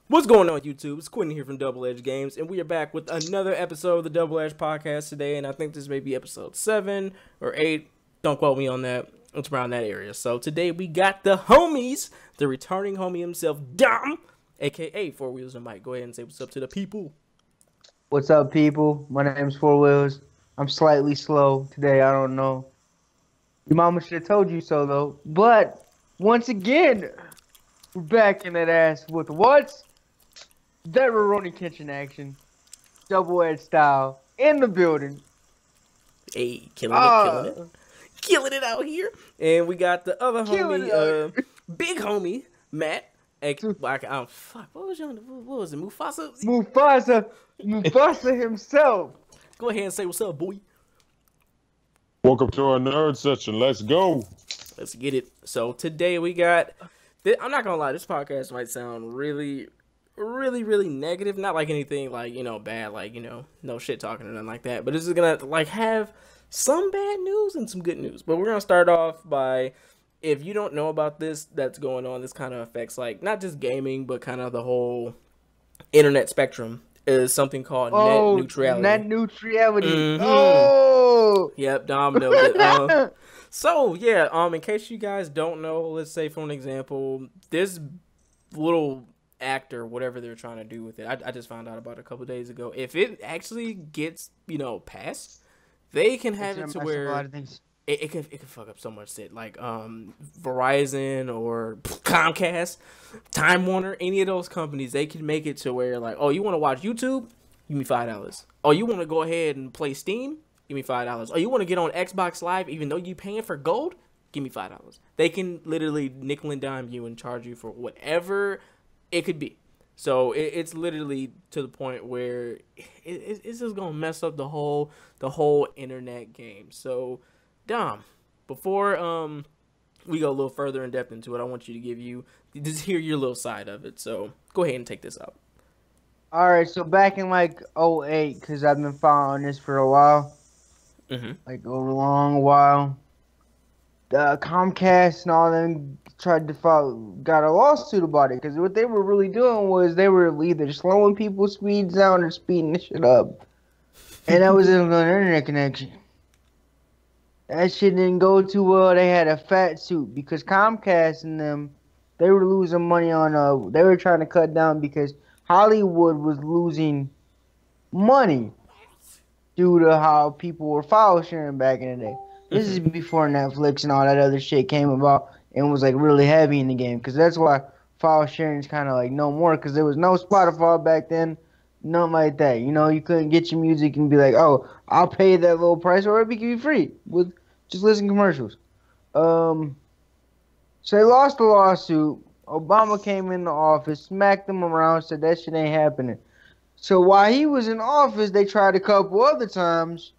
What's going on, YouTube? It's Quentin here from DoubleEdge Games, and we are back with another episode of the DoubleEdge podcast today, and I think this may be episode 7 or 8. Don't quote me on that. It's around that area. So today we got the homies, the returning homie himself, Dom, a.k.a. Four Wheels and Mike. Go ahead and say what's up to the people. What's up, people? My name's Four Wheels. I'm slightly slow today. I don't know. Your mama should have told you so, though. But once again, we're back in that ass with what? That Roroni Kitchen action, DoubleEdge style, in the building. Hey, killing it out here. And we got the other homie, big homie, Matt. What was it, Mufasa? Mufasa himself. Go ahead and say what's up, boy. Welcome to our nerd session. Let's go. Let's get it. So today we got, I'm not gonna lie, this podcast might sound really negative, not like anything like, bad, like, no shit talking or nothing like that, but this is gonna like have some bad news and some good news. But we're gonna start off by, if you don't know about this that's going on, this kind of affects like not just gaming but kind of the whole internet spectrum, is something called net neutrality. Net neutrality. Mm-hmm. Oh, yep, Dom knows it. So yeah, in case you guys don't know, let's say for an example, this little actor, whatever they're trying to do with it, I just found out about it a couple days ago. If it actually gets passed, they can have it to where a lot of things. It can fuck up so much shit, like Verizon or Comcast, Time Warner, any of those companies. They can make it to where like, oh, you want to watch YouTube? Give me $5. Oh, you want to go ahead and play Steam? Give me $5. Oh, you want to get on Xbox Live even though you paying for gold? Give me $5. They can literally nickel and dime you and charge you for whatever it could be. So it's literally to the point where it's just gonna mess up the whole internet game. So Dom, before we go a little further in depth into it, I want you to just hear your little side of it. So go ahead and take this up. All right, so back in like 2008, because I've been following this for a while, like a long while. Comcast and all them got a lawsuit about it, because what they were really doing was they were either slowing people's speeds down or speeding the shit up, and that was an internet connection. That shit didn't go too well. They had a fat suit because Comcast and them, they were losing money on they were trying to cut down because Hollywood was losing money due to how people were file sharing back in the day. This is before Netflix and all that other shit came about and was like really heavy in the game, because that's why file sharing is kind of like no more, because there was no Spotify back then, nothing like that. You couldn't get your music and be like, oh, I'll pay that little price or it'll be free with just listen to commercials. So they lost the lawsuit. Obama came in the office, smacked them around, said that shit ain't happening. So while he was in office, they tried a couple other times.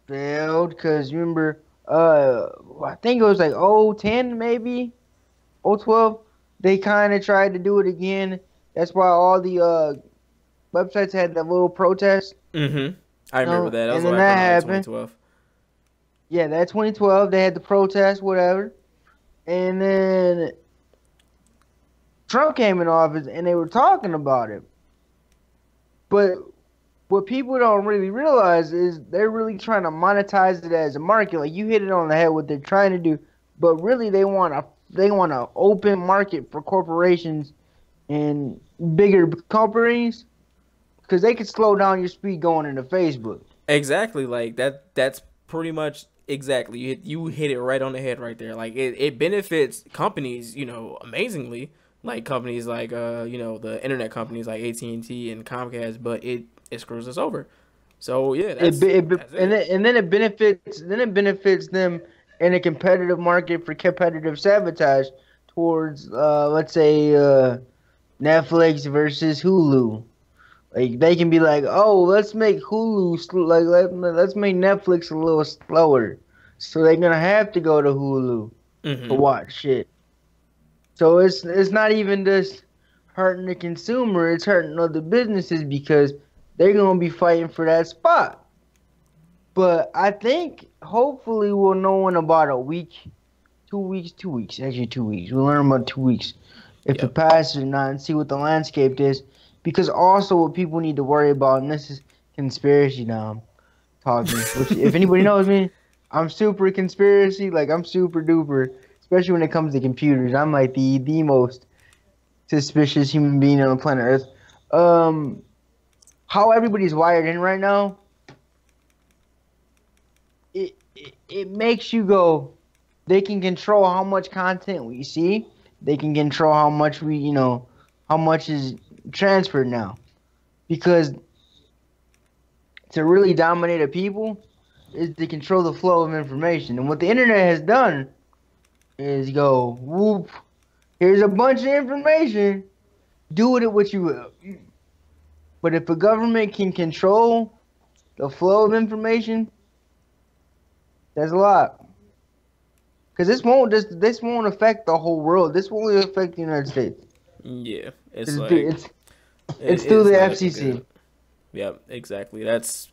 Failed, because remember, I think it was like 2010 maybe, 2012. They kind of tried to do it again. That's why all the websites had that little protest. I remember that. And then that happened. 2012. Yeah, that 2012. They had the protest, whatever. And then Trump came in office, and they were talking about it. But what people don't really realize is they're really trying to monetize it as a market. Like, you hit it on the head what they're trying to do, but really they want a open market for corporations and bigger companies, because they could slow down your speed going into Facebook. Exactly, like that's pretty much exactly. You hit it right on the head right there. Like it benefits companies, amazingly, like companies like the internet companies like AT&T and Comcast, but it screws us over. So yeah, that's it. And then it benefits them in a competitive market for competitive sabotage towards let's say Netflix versus Hulu. Like, they can be like, oh, let's make Hulu let's make Netflix a little slower, so they're gonna have to go to Hulu to watch shit. So it's not even just hurting the consumer; it's hurting other businesses, because they're gonna be fighting for that spot. But I think hopefully we'll know in about a week 2 weeks, 2 weeks, actually 2 weeks. We'll learn about 2 weeks if Yep. it passes or not, and see what the landscape is. Because also what people need to worry about, and this is conspiracy now I'm talking. Which, if anybody knows me, I'm super conspiracy. Like I'm super duper, especially when it comes to computers. I'm like the most suspicious human being on the planet Earth. How everybody's wired in right now, it makes you go. They can control how much content we see. They can control how much how much is transferred now. Because to really dominate a people is to control the flow of information. And what the internet has done is go, whoop, here's a bunch of information. Do with it what you will. But if a government can control the flow of information, that's a lot. Because this won't affect the whole world. This won't only affect the United States. Yeah, It's through the FCC. Yep, exactly. That's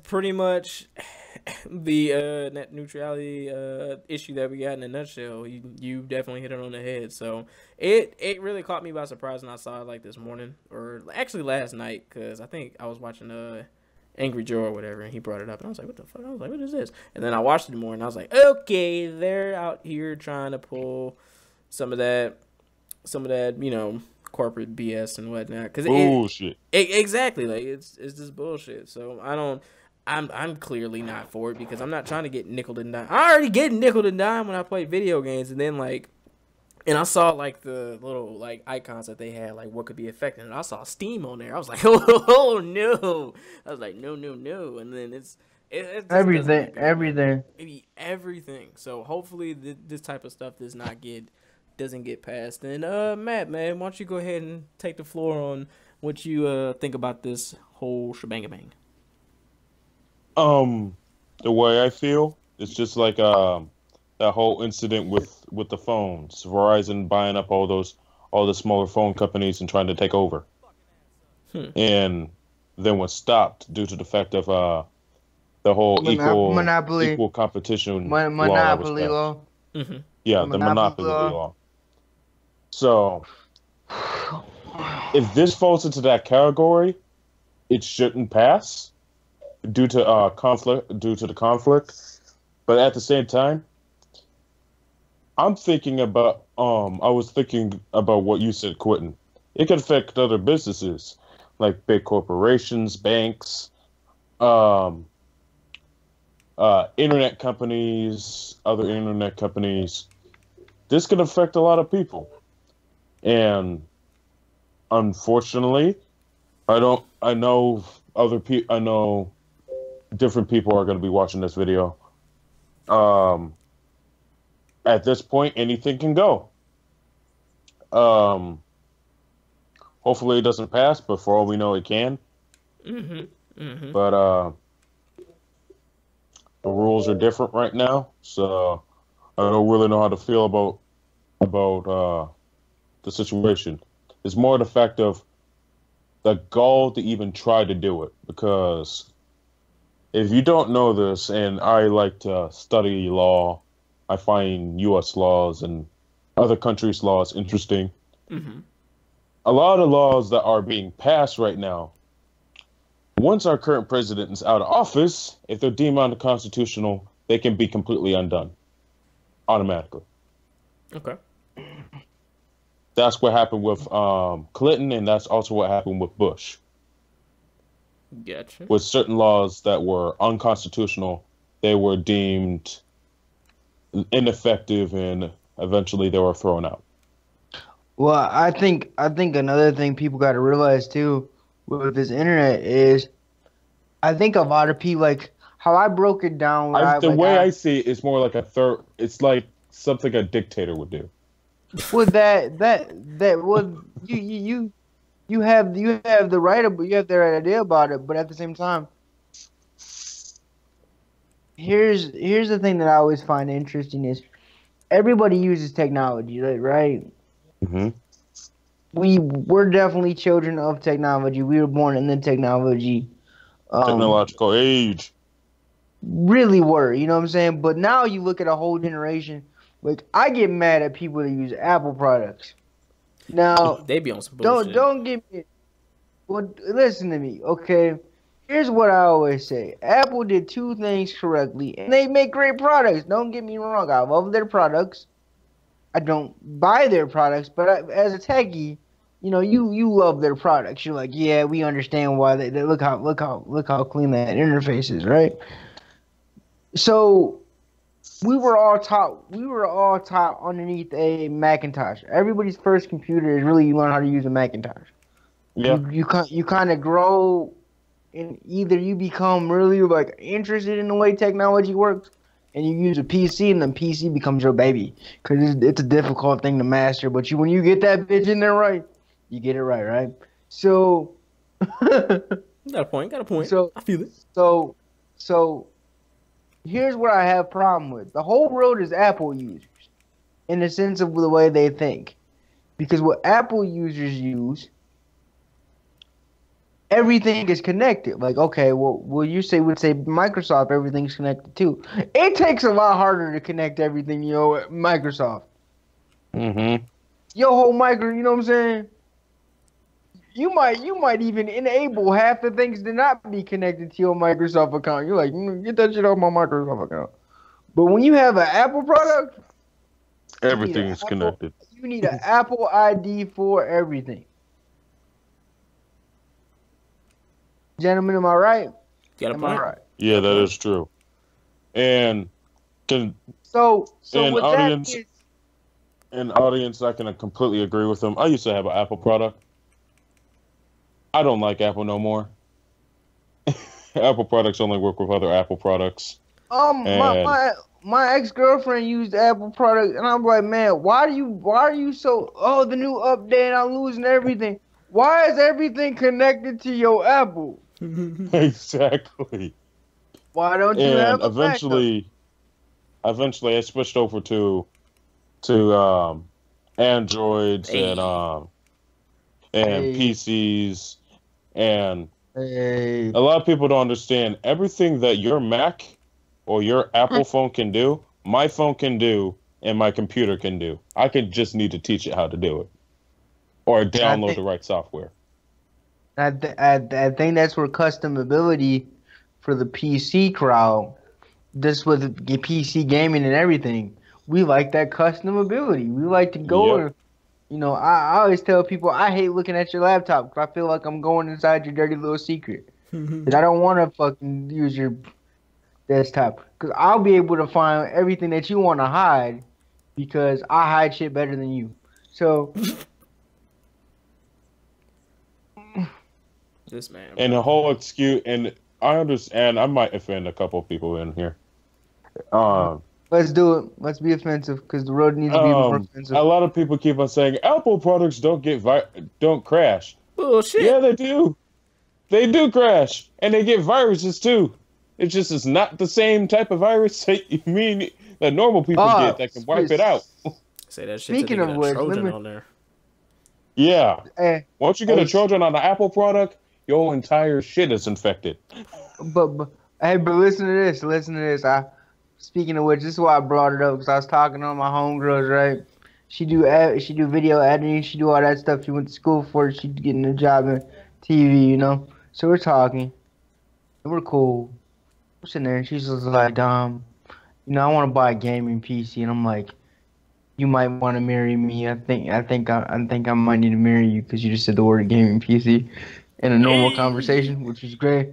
pretty much the net neutrality issue that we got in a nutshell. You definitely hit it on the head. So it really caught me by surprise when I saw it like this morning, or actually last night, because I think I was watching Angry Joe or whatever, and he brought it up, and I was like, what the fuck? I was like, what is this? And then I watched it more, and I was like, okay, they're out here trying to pull some of that, corporate BS and whatnot. Cause bullshit. Exactly, like it's just bullshit. So I'm clearly not for it, because I'm not trying to get nickel and dime. I already get nickel and dime when I play video games, and then and I saw like the little like icons that they had, like what could be affected. And I saw Steam on there. I was like, oh no! I was like, no, and then it's Everything. Maybe everything. So hopefully this type of stuff doesn't get passed. And Matt, man, why don't you go ahead and take the floor on what you think about this whole shebang-a-bang? The way I feel, it's just like that whole incident with the phones, Verizon buying up all the smaller phone companies and trying to take over, and then was stopped due to the fact of the whole equal competition monopoly law. Mm-hmm. Yeah, the monopoly law. So, if this falls into that category, it shouldn't pass due to the conflict. But at the same time, I was thinking about what you said, Quentin. It could affect other businesses, like big corporations, banks, internet companies, other internet companies. This could affect a lot of people. And unfortunately, I know different people are going to be watching this video. At this point, anything can go. Hopefully it doesn't pass, but for all we know, it can. Mm-hmm. Mm-hmm. But the rules are different right now, so I don't really know how to feel about the situation. It's more the fact of the gall to even try to do it, because if you don't know this, and I like to study law, I find U.S. laws and other countries' laws interesting. Mm-hmm. A lot of laws that are being passed right now, once our current president is out of office, if they're deemed unconstitutional, they can be completely undone automatically. Okay. That's what happened with Clinton, and that's also what happened with Bush. Gotcha. With certain laws that were unconstitutional, they were deemed ineffective, and eventually they were thrown out. Well, I think another thing people got to realize too with this internet is, I think a lot of people, like how I broke it down. I see it, it's more like it's like something a dictator would do. Well, you have the right idea about it, but at the same time, here's the thing that I always find interesting is everybody uses technology, right? Mm-hmm. We're definitely children of technology. We were born in the technology. Technological age. Really were, you know what I'm saying? But now you look at a whole generation Like I get mad at people that use Apple products. Now, They be on some bullshit. don't get me. Well, listen to me, okay? Here's what I always say: Apple did two things correctly, and they make great products. Don't get me wrong; I love their products. I don't buy their products, but as a techie, you know, you love their products. You're like, yeah, we understand why they look how clean that interface is, right? So we were all taught underneath a Macintosh. Everybody's first computer is really you learn how to use a Macintosh. Yeah. You kind of grow, and either you become really like interested in the way technology works, and you use a PC, and the PC becomes your baby because it's a difficult thing to master. But when you get that bitch in there right, you get it right, right? So, Got a point. So I feel it. So here's what I have a problem with: the whole world is Apple users, in the sense of the way they think, because what Apple users use. Everything is connected. Like, okay, well, would say Microsoft, everything's connected too. It takes a lot harder to connect everything, you know, at Microsoft. Mm-hmm. Your whole you know what I'm saying? You might even enable half the things to not be connected to your Microsoft account. You're like, get that shit off my Microsoft account. But when you have an Apple product, Everything is connected. You need an Apple ID for everything. Gentlemen, am I right? Got a Am point. I right? Yeah, that is true. And So in with audience, that in audience, I can completely agree with them. I used to have an Apple product. I don't like Apple no more. Apple products only work with other Apple products. My ex-girlfriend used Apple product, and I'm like, man, why are you so? Oh, the new update, I'm losing everything. Why is everything connected to your Apple? Exactly. Why don't you have a eventually I switched over to Androids and PCs, and a lot of people don't understand everything that your Mac or your Apple phone can do, my phone can do, and my computer can do. I can just need to teach it how to do it or download the right software. I think that's where customability for the PC crowd, just with PC gaming and everything, we like that customability. We like to go and, you know, I always tell people I hate looking at your laptop because I feel like I'm going inside your dirty little secret. Because I don't want to fucking use your desktop. Because I'll be able to find everything that you want to hide because I hide shit better than you. So... This man. And the whole excuse, and I understand, I might offend a couple of people in here. Let's do it. Let's be offensive because the road needs to be more offensive. A lot of people keep on saying Apple products don't crash. Bullshit. Yeah, they do. They do crash, and they get viruses too. It's not the same type of virus that you mean that normal people get that can wipe it out. Say that shit. Speaking of which, Trojan on there. Yeah. Once you get a Trojan on the Apple product, your entire shit is infected. But listen to this. Speaking of which, this is why I brought it up because I was talking to my homegirls, right? She do video editing. She do all that stuff. She went to school for it. She's getting a job in TV, you know. So we're talking, and we're cool. We're sitting there, and she's just like, you know, I want to buy a gaming PC, and I'm like, you might want to marry me. I think I might need to marry you because you just said the word gaming PC in a normal conversation, which is great.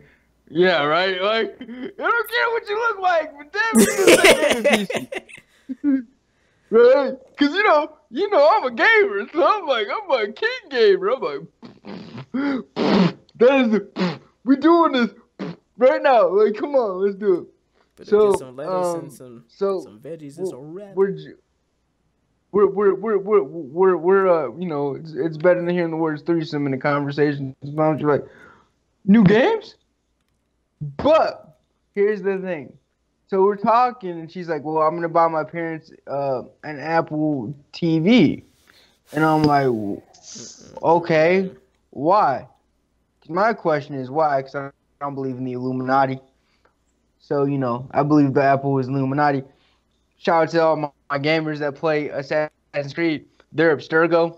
Yeah, right. Like, I don't care what you look like, but damn, you just said gaming PC, right? Because you know, I'm a gamer, so I'm a king gamer. I'm like, we doing this right now. Like, come on, let's do it. But so, get some lettuce and some veggies and some wrap. We're you know, it's better than hearing the words threesome in the conversation. Sometimes you're like, new games? But here's the thing. So we're talking, and she's like, well, I'm going to buy my parents an Apple TV. And I'm like, okay, why? My question is why, because I don't believe in the Illuminati. So, you know, I believe the Apple is Illuminati. Shout out to all my gamers that play Assassin's Creed, they're Abstergo.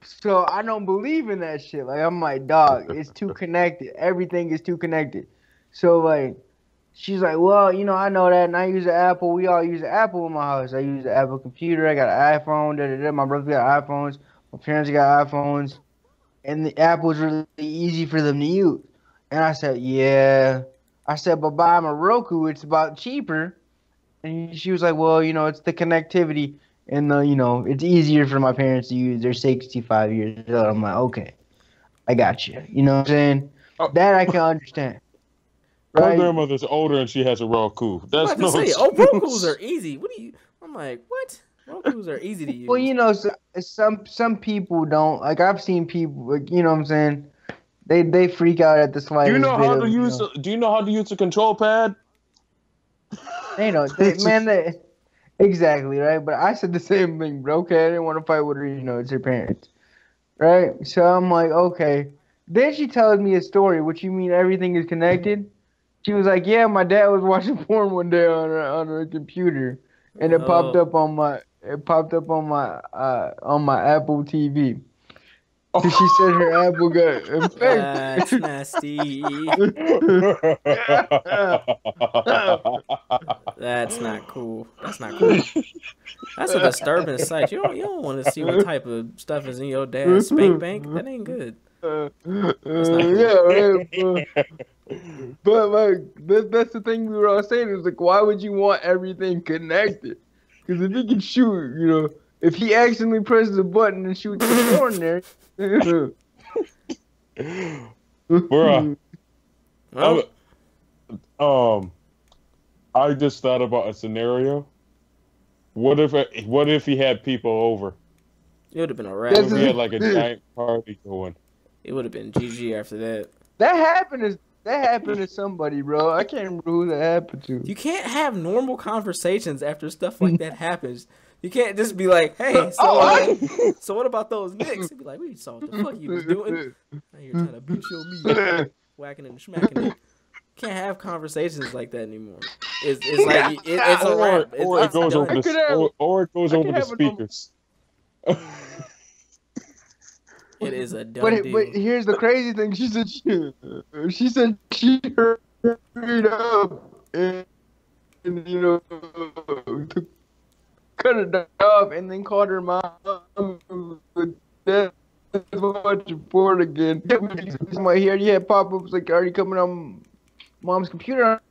So I don't believe in that shit. Like I'm like, dog, it's too connected. Everything is too connected. So like, she's like, well, you know, I know that, and I use an Apple. We all use an Apple in my house. I use an Apple computer. I got an iPhone. Da, da, da. My brother got iPhones. My parents got iPhones, and the Apple's really easy for them to use. And I said, yeah. I said, but buy a Roku. It's about cheaper. And she was like, well, you know, it's the connectivity. And, you know, it's easier for my parents to use. They're 65 years old. I'm like, okay, I got you. You know what I'm saying? That I can understand. My Right? grandmother's older and she has a Roku. That's no say, excuse. Rokus are easy. What do you? I'm like, what? Rokus are easy to use. Well, you know, some people don't. Like, I've seen people, like, you know what I'm saying? They freak out at the slightest Do you know bit how of, to use? you know, Do you know how to use a control pad? Exactly, right? But I said the same thing, bro. Okay, I didn't want to fight with her, you know, it's her parents. Right? So I'm like, okay. Then she tells me a story, which you mean everything is connected? She was like, yeah, my dad was watching porn one day on her computer, and it popped up on my Apple TV. So she said her Apple got infected. That's nasty. That's not cool. That's not cool. That's a disturbing sight. You don't want to see what type of stuff is in your dad's spank bank. That ain't good. That's not cool. Yeah, right. But like that's the thing we were all saying is like, why would you want everything connected? Because if he can shoot, you know, if he accidentally presses a button and shoots the porn there. Bruh. Well, I just thought about a scenario. What if he had people over? it would have been a wrap. What if he had like a giant party going? It would have been GG after that. That happened to somebody, bro. I can't remember who that happened to. You can't have normal conversations after stuff like that happens. You can't just be like, hey, so what about those Knicks? You'd be like, we saw what the fuck you was doing. Now you're trying to beat your meat, whacking and smacking it. Can't have conversations like that anymore. It's like it's a wrap. Or it goes over the speakers. It is a done deal. But here's the crazy thing. She said she heard it up and you know to cut it off and then called her mom. That's much report again. My here you had pop-ups like already coming on mom's computer.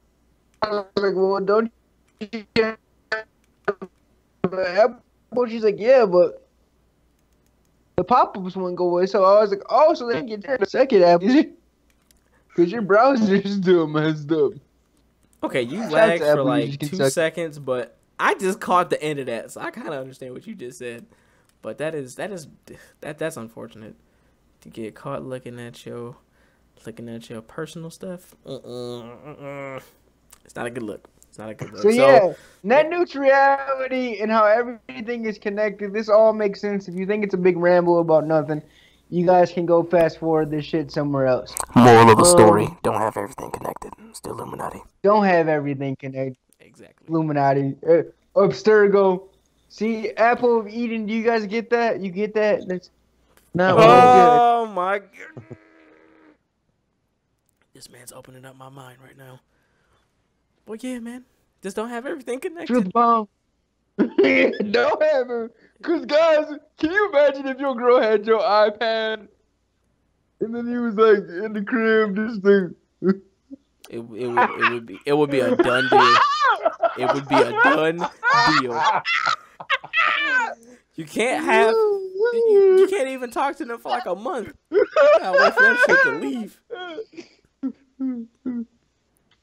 I was like, well, don't you get Apple? She's like, yeah, but the pop-ups wouldn't go away. So I was like, oh, so they can get the second app, is it? Because your browser's still messed up. Okay, you lagged for like 2 seconds, but I just caught the end of that, so I kind of understand what you just said. But that's unfortunate to get caught looking at your personal stuff. It's not a good look. It's not a good look. So yeah, net neutrality and how everything is connected. This all makes sense. If you think it's a big ramble about nothing, you guys can go fast forward this shit somewhere else. Moral of the story: don't have everything connected. Still Illuminati. Don't have everything connected. Exactly. Illuminati. Abstergo. See, Apple of Eden. Do you guys get that? You get that? That's not really good. Oh my god. This man's opening up my mind right now. Well, yeah, man. Just don't have everything connected. Truth bomb. Don't have it. Because, guys, can you imagine if your girl had your iPad and then he was, like, in the crib just like... It would be a done deal. It would be a done deal. You can't have... You can't even talk to them for, like, a month. I wait for that shit to leave.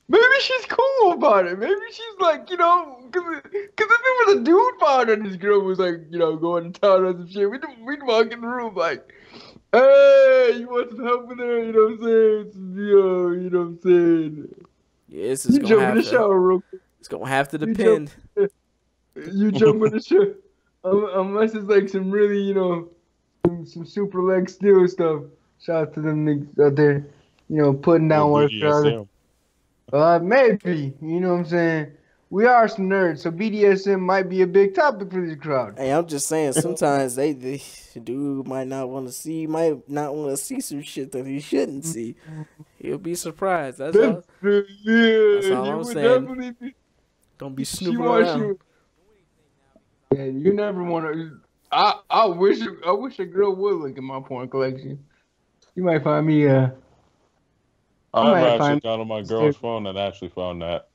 Maybe she's cool about it. Maybe she's like, you know, because if it was a dude found and this girl was like, you know, going to town or some shit, we'd walk in the room like, hey, you want some help in there? You know what I'm saying? You know what I'm saying? Yeah, this is gonna have to. Shower real quick. It's gonna have to depend. You jump in the shower, unless it's like some really, you know, some super leg steel stuff. Shout out to them niggas out there, you know, putting down work for others. Maybe. You know what I'm saying? We are some nerds, so BDSM might be a big topic for this crowd. Hey, I'm just saying. Sometimes they dude might not want to see, might not want to see some shit that he shouldn't see. He'll be surprised. That's all. Yeah, That's all you I'm would saying. definitely be. Don't be She snooping wants around. you. Yeah, you never want to. I wish a girl would look at my porn collection. You might find me. You I've might actually find. gone on my girl's phone and actually found that.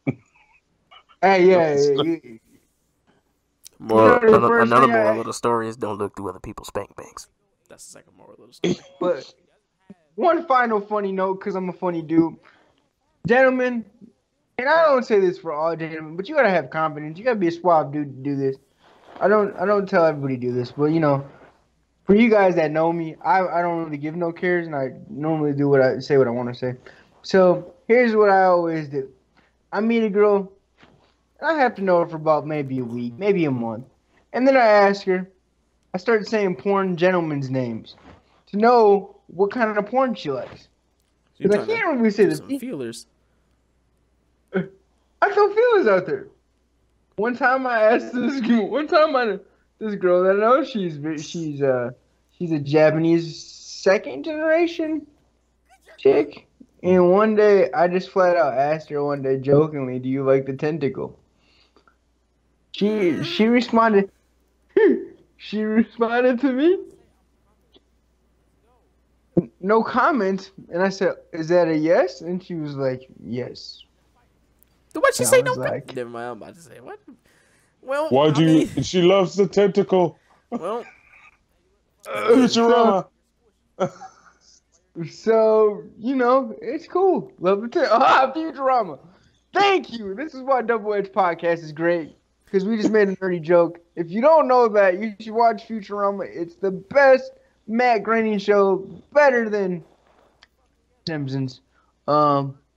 Hey, yeah. The first Another thing moral of the story is don't look through other people's spank banks. That's the second moral of the story. But one final funny note, because I'm a funny dude, gentlemen. And I don't say this for all gentlemen, but you gotta have confidence. You gotta be a suave dude to do this. I don't tell everybody to do this, but for you guys that know me, I don't really give no cares, and I normally do what I want to say. So here's what I always do: I meet a girl, and I have to know her for about maybe a week, maybe a month, and then I ask her. I start saying porn gentlemen's names to know what kind of porn she likes. You're Because I trying can't to really say do the some feelers. I throw feelers out there. One time I asked this girl that I know she's a Japanese second generation chick, and one day I just flat out asked her one day jokingly, "Do you like the tentacle?" She responded. She responded to me, no comment, and I said, "Is that a yes?" And she was like, "Yes." What'd she And I say? was No. like, Never mind. I'm about to say what. Well, Why'd I you? mean, She loves the tentacle. well, Futurama. So, it's cool. Love it. Futurama. Thank you. This is why Double Edge Podcast is great. Because we just made a nerdy joke. If you don't know that, you should watch Futurama. It's the best Matt Groening show. Better than Simpsons. By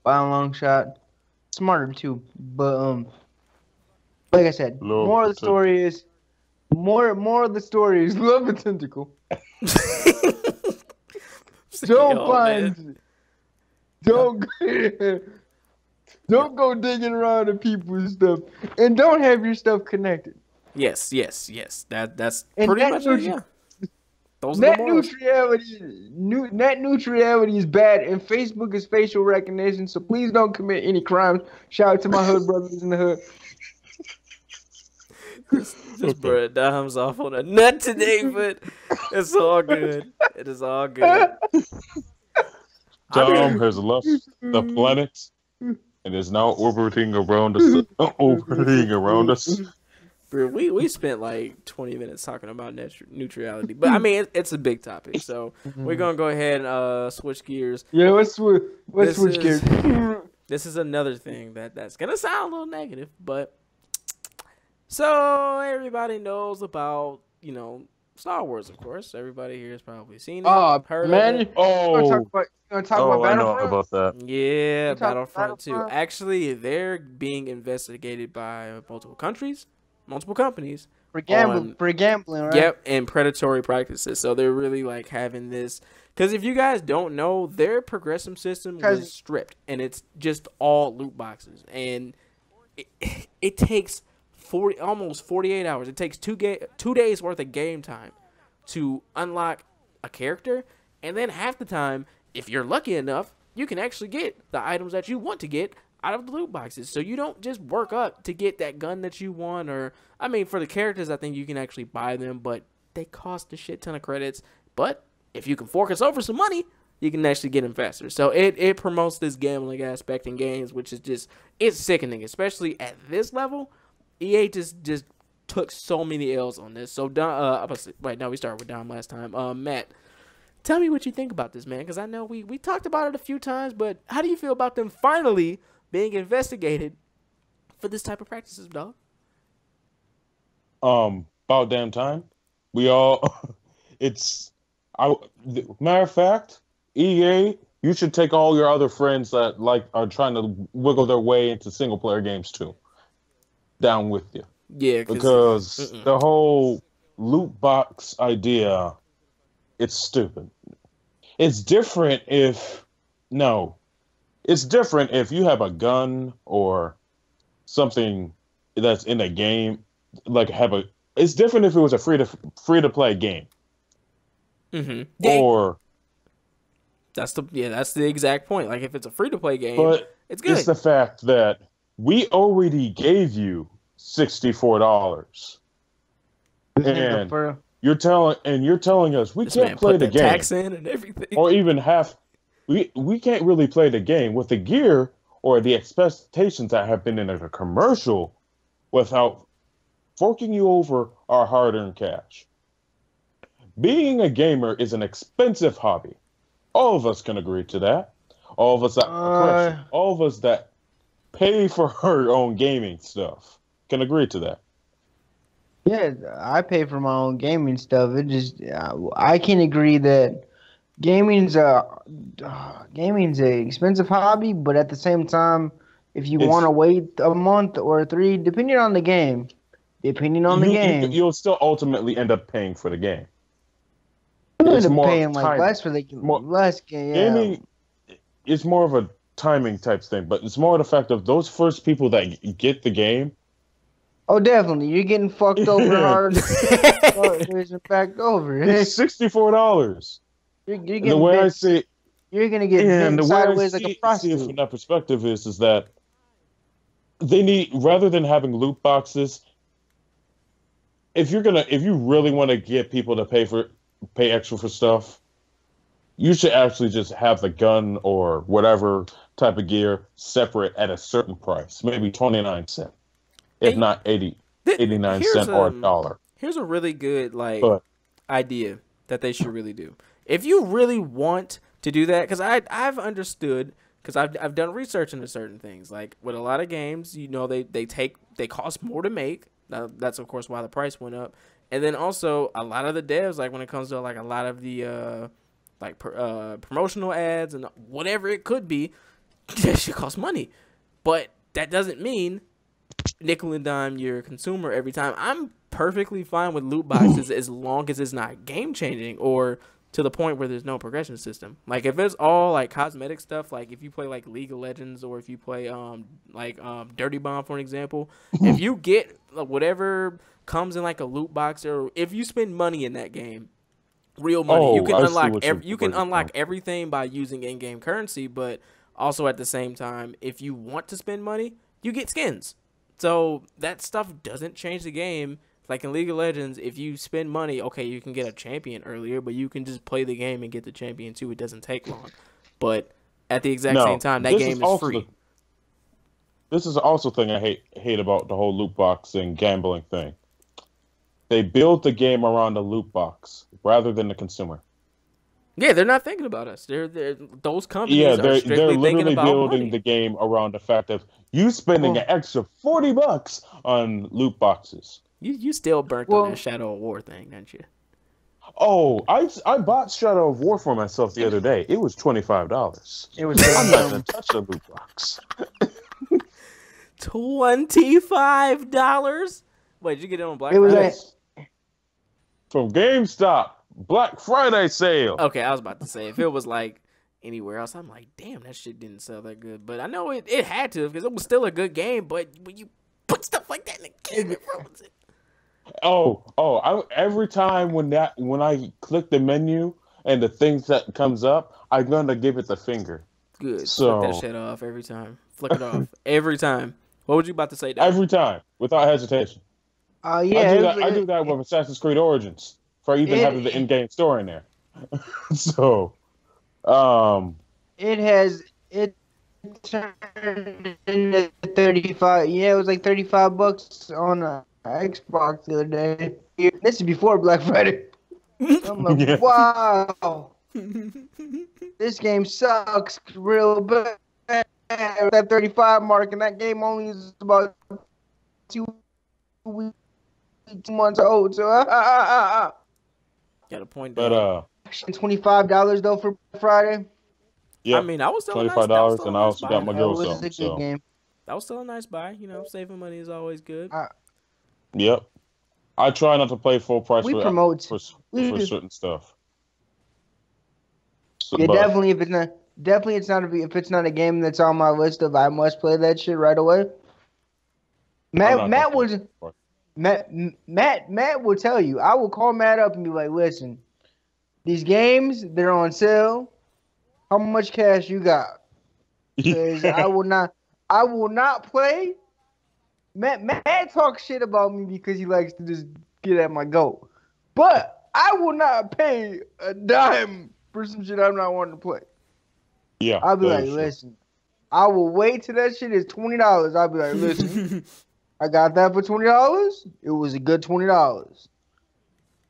a long shot. Smarter too. But like I said, Love more of the the story is more of the story is love a tentacle. Don't oh, man. find Don't don't go digging around in people's stuff, and don't have your stuff connected. Yes. That's And pretty much it. Yeah. Those are the morals. Net neutrality is bad, and Facebook is facial recognition. So please don't commit any crimes. Shout out to my hood brothers in the hood. Just brought Dom's off on a nut today, but it's all good. It is all good. Dom has left the planet and is now orbiting around us. Orbiting around us. Bro, we spent like 20 minutes talking about neutrality, but I mean it's a big topic, so we're gonna go ahead and switch gears. Yeah, let's switch gears. This is another thing that's gonna sound a little negative, but so everybody knows about Star Wars, of course. Everybody here has probably seen it. Oh heard man, of it. you want to talk about I know Battlefront? about that. Yeah, You talk Battlefront 2. Battlefront? Actually, they're being investigated by multiple countries, multiple companies. For gambling, right? Yep, and predatory practices. So they're really like having this. Because if you guys don't know, their progressive system was stripped, and it's just all loot boxes. And it takes almost 48 hours. It takes 2 days worth of game time to unlock a character, and then half the time, if you're lucky enough, you can actually get the items that you want to get out of the loot boxes. So you don't just work up to get that gun that you want, or I mean, for the characters, I think you can actually buy them, but they cost a shit ton of credits. But if you can fork us over some money, you can actually get them faster. So it promotes this gambling aspect in games, which is it's sickening, especially at this level. EA just took so many L's on this. So Dom, wait, no, we started with Dom last time. Matt, tell me what you think about this, man, because I know we talked about it a few times, but how do you feel about them finally being investigated for this type of practices, dog? About damn time. We all. Matter of fact, EA, you should take all your other friends that are trying to wiggle their way into single player games too. Down with you. Yeah, because the whole loot box idea, it's stupid. It's different if It's different if you have a gun or something that's in a game. Like it's different if it was a free to play game. Mm-hmm. Or that's the exact point. Like if it's a free to play game, but it's good. It's the fact that we already gave you $64, and you're telling us we can't play the game, tax in and everything, or even half. We can't really play the game with the gear or the expectations that have been in a commercial without forking you over our hard-earned cash. Being a gamer is an expensive hobby. All of us can agree to that. All of us that pay for our own gaming stuff can agree to that. Yeah, I pay for my own gaming stuff. It just I can agree that gaming's an expensive hobby, but at the same time, if you want to wait a month or 3, depending on the game, you'll still ultimately end up paying for the game. You end up paying like less for the less game. Yeah. Gaming, it's more of a timing type thing, but it's more the fact of those first people that get the game. Oh, definitely, you're getting fucked over hard. Backed over. It's $64. You're getting the way I see it, you're gonna get bent sideways like a prostitute. See it from that perspective is that they need, rather than having loot boxes, if you really want to get people to pay extra for stuff, you should actually just have the gun or whatever type of gear separate at a certain price, maybe 29 cents, if not 89 cents or $1. Here's a really good idea that they should really do. If you really want to do that, because I've understood, because I've done research into certain things. Like with a lot of games, they cost more to make. Now, that's of course why the price went up. And then also a lot of the devs, like when it comes to like a lot of the promotional ads and whatever it could be, that shit costs money. But that doesn't mean nickel and dime your consumer every time. I'm perfectly fine with loot boxes as long as it's not game changing or to the point where there's no progression system. Like if it's all like cosmetic stuff, like if you play like League of Legends or if you play Dirty Bomb for an example, if you get whatever comes in like a loot box, or if you spend money in that game, real money, you can unlock everything by using in-game currency, but also at the same time, if you want to spend money, you get skins. So that stuff doesn't change the game. Like in League of Legends, if you spend money, okay, you can get a champion earlier, but you can just play the game and get the champion too. It doesn't take long. But at the exact same time, that game is free. This is also the thing I hate about the whole loot box and gambling thing. They build the game around the loot box rather than the consumer. Yeah, they're not thinking about us. They're those companies. Yeah, they're literally building the game around the fact of you spending an extra $40 on loot boxes. You still burnt on that Shadow of War thing, didn't you? Oh, I bought Shadow of War for myself the other day. It was $25. It was. I'm not gonna touch the loot box. $25. Wait, did you get it on Black Friday? From GameStop. Black Friday sale. Okay, I was about to say, if it was like anywhere else, I'm like, damn, that shit didn't sell that good. But I know it had to, because it was still a good game. But when you put stuff like that in the game, it ruins it. Every time when I click the menu and the things that comes up, I'm gonna give it the finger. Good. So flick that shit off every time. Flick it off every time. What were you about to say, Doug? Every time, without hesitation. Yeah, I do that with Assassin's Creed Origins for even having the in-game store in there. So, it turned into 35. Yeah, it was like $35 on Xbox the other day. This is before Black Friday. I'm like, wow, this game sucks real bad. That 35 mark, and that game only is about 2 months old. So, got a point. But $25 though for Friday. Yeah, I mean, I was still $25, and I also got my girl something. So game. That was still a nice buy. You know, saving money is always good. Yep. I try not to play full price for certain stuff. So, yeah, definitely. If it's not, definitely it's not if it's not a game that's on my list of I must play that shit right away. Matt will tell you. I will call Matt up and be like, listen, these games, they're on sale. How much cash you got? Because I will not play. Matt talks shit about me because he likes to just get at my goat. But I will not pay a dime for some shit I'm not wanting to play. Yeah. I'll be like, listen, I will wait till that shit is $20. I'll be like, listen, I got that for $20. It was a good $20.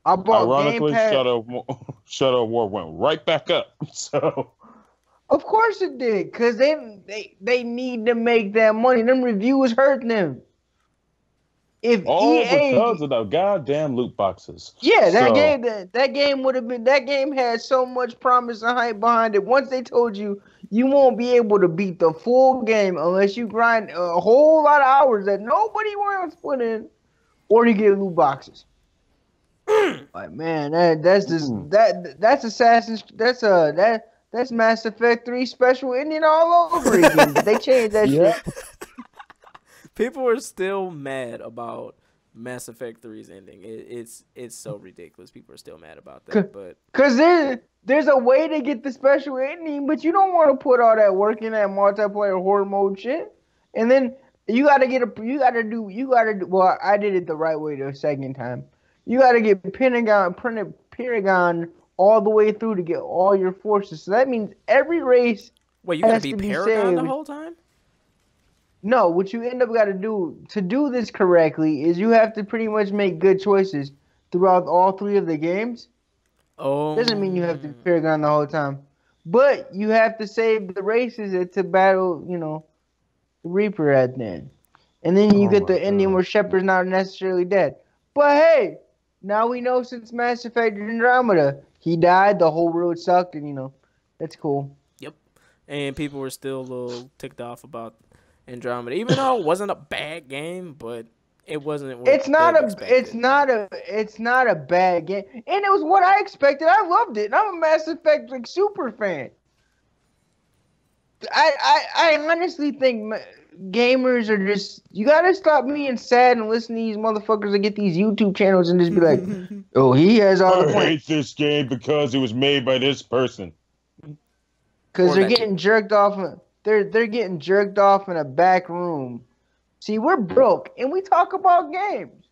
I bought Ironically, Game Pass. Shadow of War went right back up. So. Of course it did, because they need to make that money. Them reviews hurt them. If EA, because of the goddamn loot boxes. Yeah, that game had so much promise and hype behind it. Once they told you won't be able to beat the full game unless you grind a whole lot of hours that nobody wants to put in, or you get loot boxes. Like, man, that's Mass Effect 3 Special Ending all over again. They changed that shit. People are still mad about Mass Effect 3's ending. It's so ridiculous. People are still mad about that. But because there's a way to get the special ending, but you don't want to put all that work in that multiplayer horror mode shit. And then well, I did it the right way the second time. You gotta get Paragon all the way through to get all your forces. So that means every race. Wait, you gotta be Paragon the whole time? No, what you end up got to do this correctly is you have to pretty much make good choices throughout all 3 of the games. Oh, doesn't mean you have to be Paragon the whole time, but you have to save the races to battle, the Reaper at the end, and then you get the ending where Shepard's not necessarily dead. But hey, now we know since Mass Effect Andromeda, he died. The whole world sucked, and that's cool. Yep, and people were still a little ticked off about Andromeda, even though it wasn't a bad game, but it wasn't. It's not a bad game, and it was what I expected. I loved it, and I'm a Mass Effect super fan. I honestly think gamers are just, you gotta stop being sad and listen to these motherfuckers that get these YouTube channels and just be like, oh, he has all the points. I hate this game because it was made by this person. Because they're getting jerked off. They're getting jerked off in a back room. See, we're broke and we talk about games.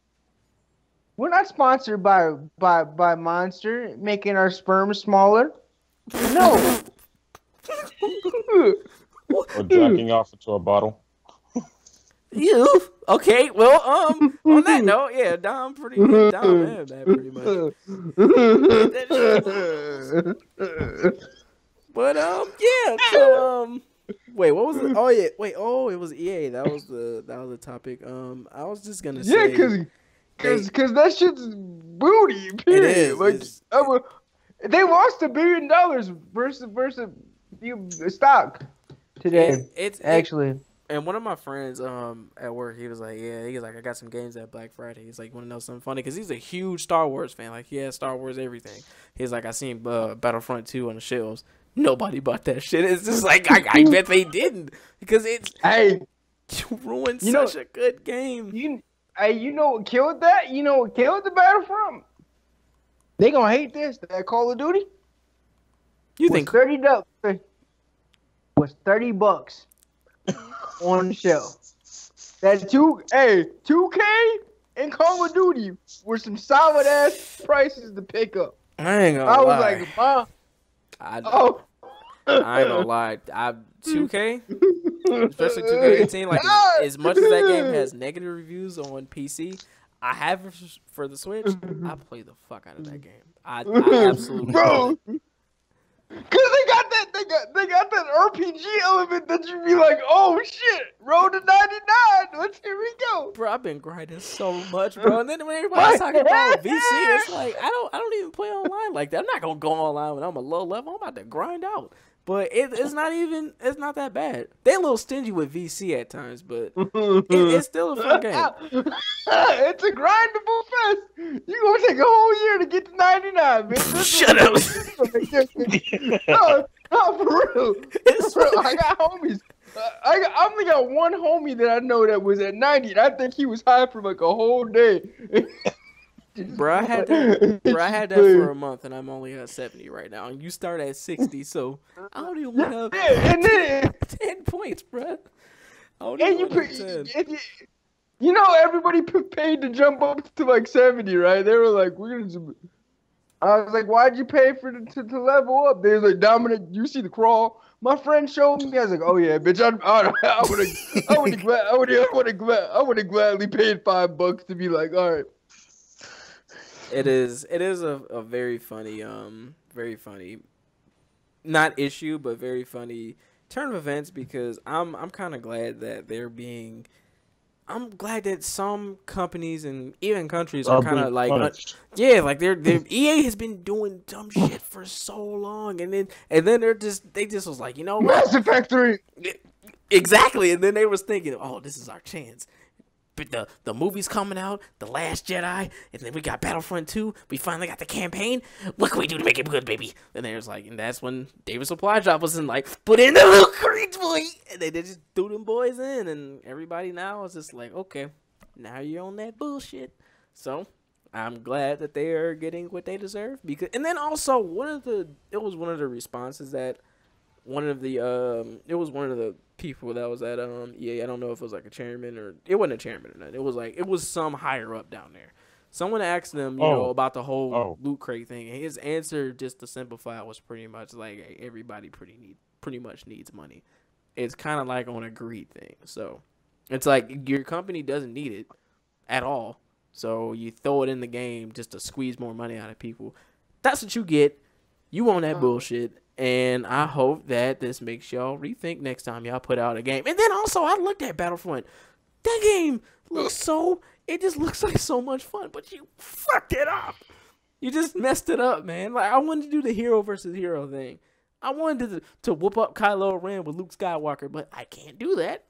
We're not sponsored by Monster making our sperm smaller. No. Or jacking off into a bottle. You okay? Well, on that note, yeah, Dom had that pretty much. But yeah. So wait, what was it? Oh yeah, wait. Oh, it was EA. That was the topic. I was just gonna say. Yeah, cause that shit's booty. Period. It is. Like, they lost $1 billion versus stock today. It's actually. And one of my friends at work, he was like, I got some games at Black Friday. He's like, want to know something funny? Because he's a huge Star Wars fan. Like, he has Star Wars everything. He's like, I seen Battlefront 2 on the shelves. Nobody bought that shit. It's just like, I bet they didn't. Because you ruined such a good game. You know what killed that? You know what killed the Battlefront? They gonna hate this. That Call of Duty? You think was $30 on the shelf. That 2K and Call of Duty were some solid ass prices to pick up. I ain't gonna lie. I was like, Mom. I ain't gonna lie. 2K, especially 2K18, like as much as that game has negative reviews on PC, I have it for the Switch. I play the fuck out of that game. I absolutely bro. Cause they got that RPG element that you be like, oh shit, roll to 99. Here we go. Bro, I've been grinding so much, bro. And then when everybody's talking about VC, it's like I don't even play online like that. I'm not gonna go online when I'm a low level. I'm about to grind out. But it's not that bad. They're a little stingy with VC at times, but it's still a fun game. It's a grindable fest. You gonna take a whole year to get to 99, bitch. Shut up. No, No, for real. It's For real. funny. I got homies. I only got one homie that I know that was at 90, and I think he was high for like a whole day. Bro, I had that. Bro, I had that for a month, and I'm only at 70 right now. And you start at 60, so I don't even want to Yeah, and then 10 points, bro. I don't and even you, want to 10. and you know everybody paid to jump up to like 70, right? They were like, "We're gonna." I was like, "Why'd you pay for to level up?" They was like, "Dominic, you see the crawl?" My friend showed me. I was like, "Oh yeah, bitch, I would have gladly paid $5 to be like, all right." It is a very funny, not issue, but very funny turn of events because I'm kind of glad that I'm glad that some companies and even countries are kind of like, like they're EA has been doing dumb shit for so long, and then they just was like, you know what? Mass Effect 3. Exactly, and then they was thinking, oh, this is our chance. But the movie's coming out, The Last Jedi, and then we got Battlefront 2. We finally got the campaign. What can we do to make it good, baby? And there's like, and that's when David Supply Drop was in like, put in the little Creed boy, and they just threw them boys in, and everybody now is just like, okay, now you're on that bullshit. So I'm glad that they are getting what they deserve because, and then also it was one of the responses that one of the people that was at EA. I don't know if it was like a chairman or it wasn't a chairman or nothing. It was some higher up down there. Someone asked them, you know, about the whole loot crate thing, and his answer, just to simplify, was pretty much like, hey, everybody pretty much needs money. It's kind of like on a greed thing. So it's like your company doesn't need it at all, so you throw it in the game just to squeeze more money out of people. That's what you get. You want that bullshit. And I hope that this makes y'all rethink next time y'all put out a game. And then also, I looked at Battlefront. That game it just looks like so much fun, but you fucked it up. You just messed it up, man. Like, I wanted to do the hero versus hero thing. I wanted to whoop up Kylo Ren with Luke Skywalker, but I can't do that.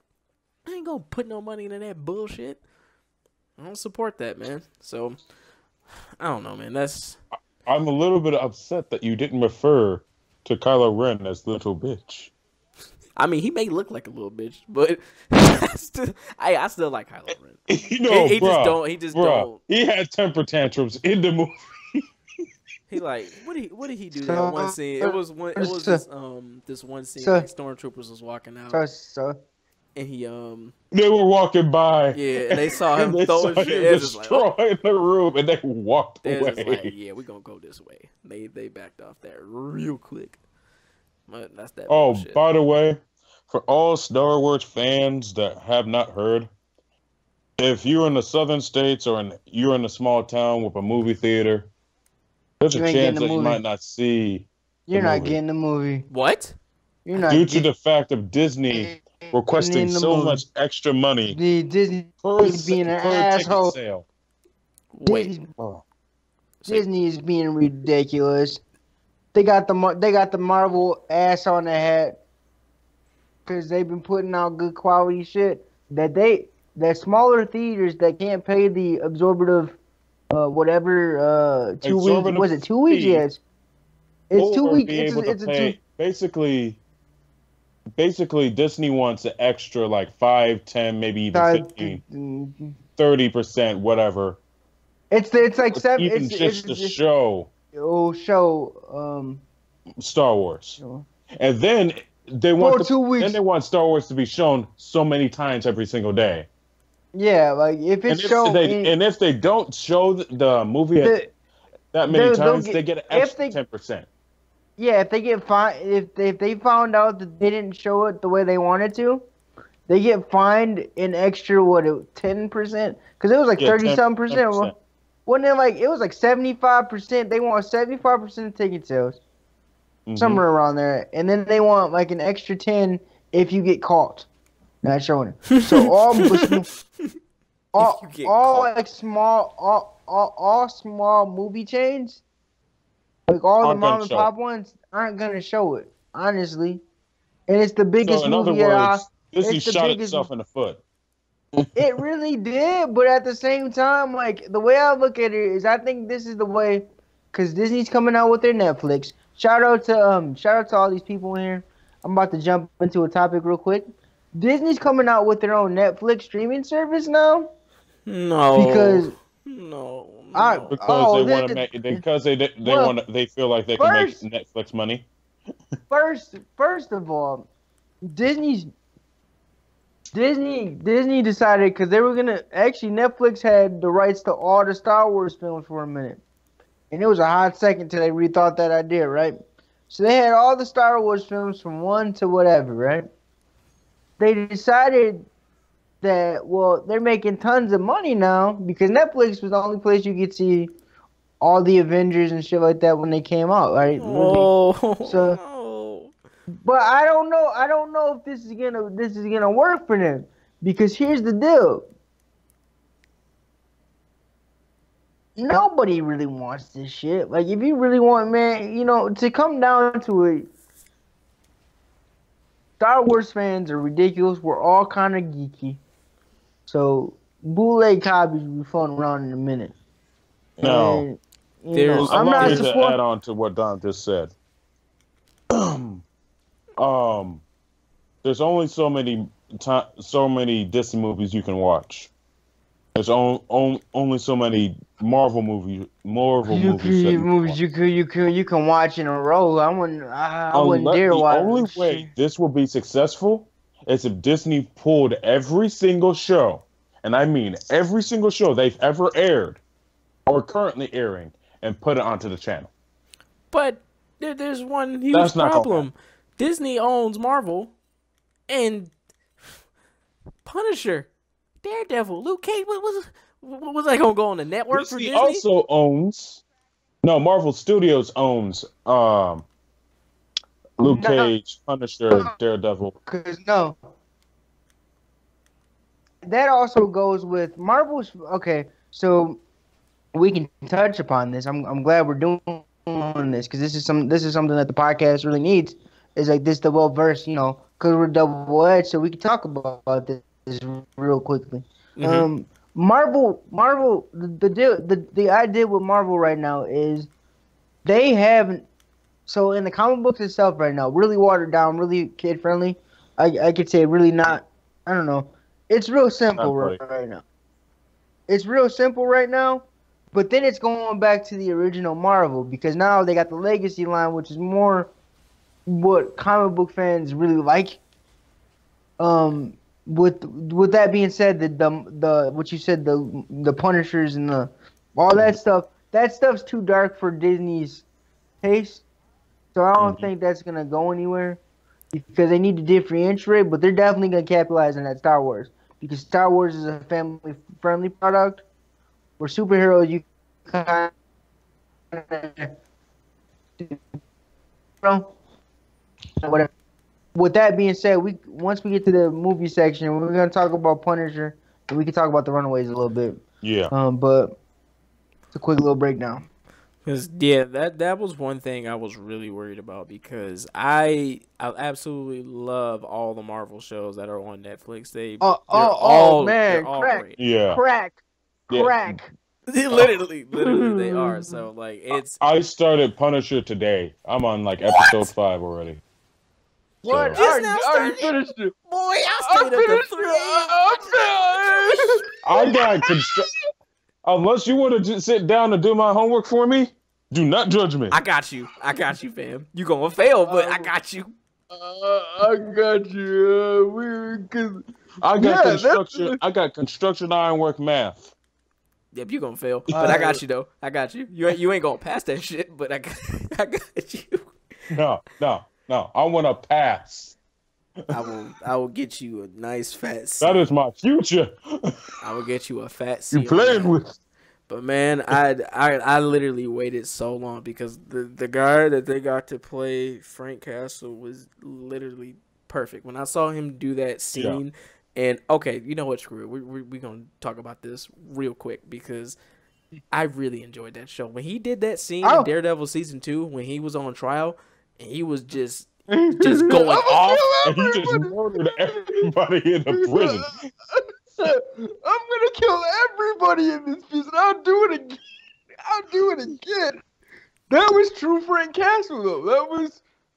I ain't gonna put no money into that bullshit. I don't support that, man. So, I don't know, man. I'm a little bit upset that you didn't refer to Kylo Ren as little bitch. I mean, he may look like a little bitch, but I still like Kylo Ren. You know, he just don't. He had temper tantrums in the movie. He like what did he do that one scene? It was this one scene like stormtroopers was walking out, and he they were walking by. Yeah, and they saw him throwing shit. Destroying the room, and they walked away. Just like, yeah, we're gonna go this way. They backed off that real quick. But that's that. Oh, bullshit. by the way, for all Star Wars fans that have not heard, if you're in the southern states or you're in a small town with a movie theater, there's a chance that you might not see. You're not getting the movie. What? You're not due to the fact of Disney requesting so much extra money. Disney being an asshole. Sale. Wait. Disney is being ridiculous. They got the Marvel ass on their head because they've been putting out good quality shit. That smaller theaters that can't pay the absorbative, 2 weeks. Was it 2 weeks? Yes, it's 2 weeks. Basically, Disney wants an extra like 5, 10, maybe even 15, 30%, whatever. It's like 7. Even just to show. Star Wars, and then they want 2 weeks. Then they want Star Wars to be shown so many times every single day. Yeah, like if it's shown, and if they don't show the movie that many times, they get an extra 10%. Yeah, if they get fined, if they found out that they didn't show it the way they wanted to, they get fined an extra 10%? Because it was like 30-something percent. Wasn't it like it was like 75%? They want 75% of ticket sales, somewhere around there, and then they want like an extra 10 if you get caught not showing it. So all small movie chains, like all the mom and pop ones, aren't gonna show it, honestly. And it's the biggest so in movie. Other words, Disney shot itself in the foot. It really did, but at the same time, like the way I look at it is, I think this is the way, because Disney's coming out with their Netflix. Shout out to all these people in here. I'm about to jump into a topic real quick. Disney's coming out with their own Netflix streaming service now. No. Because no. Because they want to make because they feel like they can make Netflix money. First of all, Disney decided because they were gonna actually Netflix had the rights to all the Star Wars films for a minute, and it was a hot second till they rethought that idea, right? So they had all the Star Wars films from 1 to whatever, right? They decided that they're making tons of money now because Netflix was the only place you could see all the Avengers and shit like that when they came out, right? Oh, so. no. But I don't know if this is gonna work for them because here's the deal. Nobody really wants this shit. Like if you really want, man, to come down to it, Star Wars fans are ridiculous. We're all kind of geeky, so bootleg copies will be floating around in a minute. No, I'm not here to add on to what Don just said. There's only so many Disney movies you can watch. There's only so many Marvel movies you can watch in a row. I wouldn't dare watch. The only way this will be successful is if Disney pulled every single show, and I mean every single show they've ever aired or currently airing, and put it onto the channel. But there's one huge problem. Disney owns Marvel and Punisher, Daredevil, Luke Cage. Was that gonna go on the network for Disney? Also owns. No, Marvel Studios owns Luke Cage, Punisher, Daredevil. No. That also goes with Marvel's. Okay, so we can touch upon this. I'm glad we're doing this because this is something that the podcast really needs. Is like this the well-versed, because we're double-edged, so we can talk about this real quickly. Mm-hmm. Marvel, the idea with Marvel right now is they have, so in the comic books itself right now, really watered down, really kid-friendly. I could say really not, I don't know. It's real simple right now. It's real simple right now, but then it's going back to the original Marvel because now they got the Legacy line, which is more what comic book fans really like. With that being said, the what you said, the Punishers and all that stuff's too dark for Disney's taste. So I don't think that's gonna go anywhere because they need to differentiate. But they're definitely gonna capitalize on that Star Wars because Star Wars is a family-friendly product. Where superheroes you kind of whatever. With that being said, once we get to the movie section, we're gonna talk about Punisher, and we can talk about the Runaways a little bit. Yeah. But it's a quick little breakdown. Because that was one thing I was really worried about because I absolutely love all the Marvel shows that are on Netflix. They're all great. Yeah. Crack. Literally they are. So like it's. I started Punisher today. I'm on like episode 5 already. What? So. Are you finished it? Boy, I stayed up to 3 I got unless you want to sit down and do my homework for me, do not judge me. I got you, fam. You gonna fail, but I got you. I got you. I got construction, ironwork, math. Yep, you gonna fail, but I got you though. I got you. You ain't gonna pass that shit, but I got you. No. I want to pass. I will get you a nice fat C. That is my future. I will get you a fat C. You playing with? But man, I literally waited so long because the guy that they got to play Frank Castle was literally perfect. When I saw him do that scene, and okay, you know what? Screw it. We're gonna talk about this real quick because I really enjoyed that show when he did that scene in Daredevil season 2 when he was on trial and he was just going off. And he just murdered everybody in the prison. I'm gonna kill everybody in this piece, and I'll do it again. That was true Frank Castle though.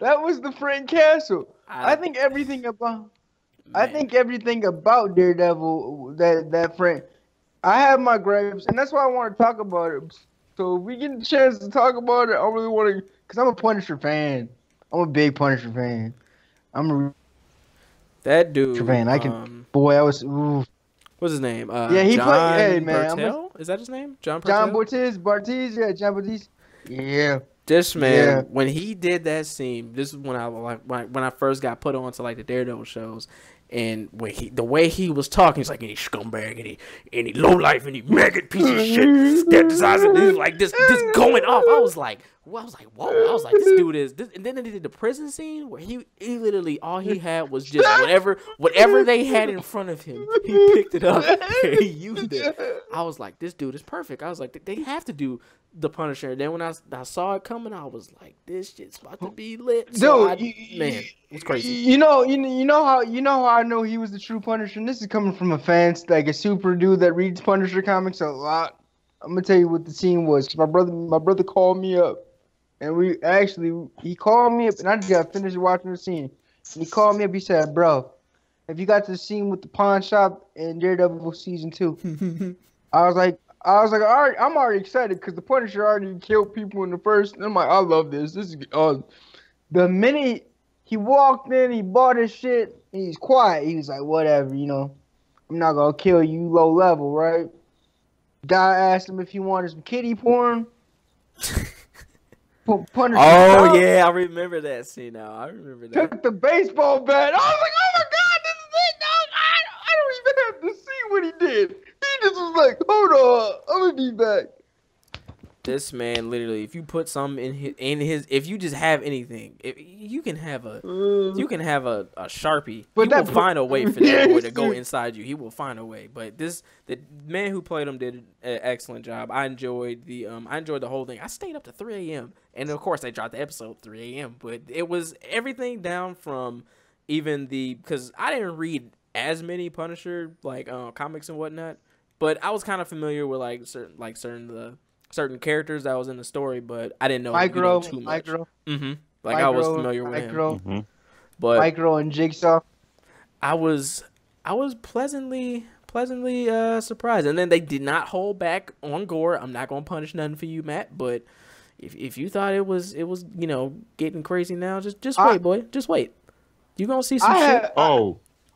That was the Frank Castle. I think everything about Daredevil that Frank. I have my gripes, and that's why I want to talk about it. So if we get a chance to talk about it, I really want to, because I'm a Punisher fan. I'm a big Punisher fan. I'm a That dude. Punisher fan. I can. Boy, I was. Ooh. What's his name? Yeah, he John played. Hey man, Bertel? Is that his name? John Bartiz. Yeah, John Bartiz. Yeah. This man, when he did that scene, this is when I first got put on to like the Daredevil shows, and when the way he was talking, he's like any scumbag, any low life, any maggot piece of shit that decides to do like this going off. I was like, whoa! This dude is. This. And then they did the prison scene where he literally all he had was just whatever they had in front of him, he picked it up and he used it. I was like, this dude is perfect. I was like, they have to do the Punisher. Then when I saw it coming, I was like, this shit's about to be lit. So Dude, man, it's crazy. You know how I know he was the true Punisher. And this is coming from a fan, like a super dude that reads Punisher comics a lot. I'm gonna tell you what the scene was. 'Cause my brother called me up, and he called me up, and I just got finished watching the scene. And he called me up. He said, "Bro, have you got to the scene with the pawn shop in Daredevil season 2?" I was like, all right, I'm already excited because the Punisher already killed people in the first. And I'm like, I love this. This is the minute he walked in, he bought his shit, and he's quiet. He was like, whatever, I'm not gonna kill you, low level, right? Guy asked him if he wanted some kitty porn. Punisher. Oh yeah, I remember that scene now. I remember that. Took the baseball bat. I was like, oh my god, this is it, dog. I don't even have to see what he did. He just was like, hold on, I'm gonna be back. This man literally, if you put something in his, if you just have anything, you can have a Sharpie. But he will find a way for that boy to go inside you. He will find a way. But the man who played him did an excellent job. I enjoyed the whole thing. I stayed up to 3 a.m. and of course they dropped the episode 3 a.m. But it was everything down from even because I didn't read as many Punisher comics and whatnot, but I was kind of familiar with certain characters that was in the story, but I didn't know too much. I was familiar with him. Mm-hmm. But Micro and Jigsaw. I was pleasantly surprised, and then they did not hold back on gore. I'm not gonna punish nothing for you, Matt, but if you thought it was getting crazy now, just wait, boy, just wait. You gonna see some shit.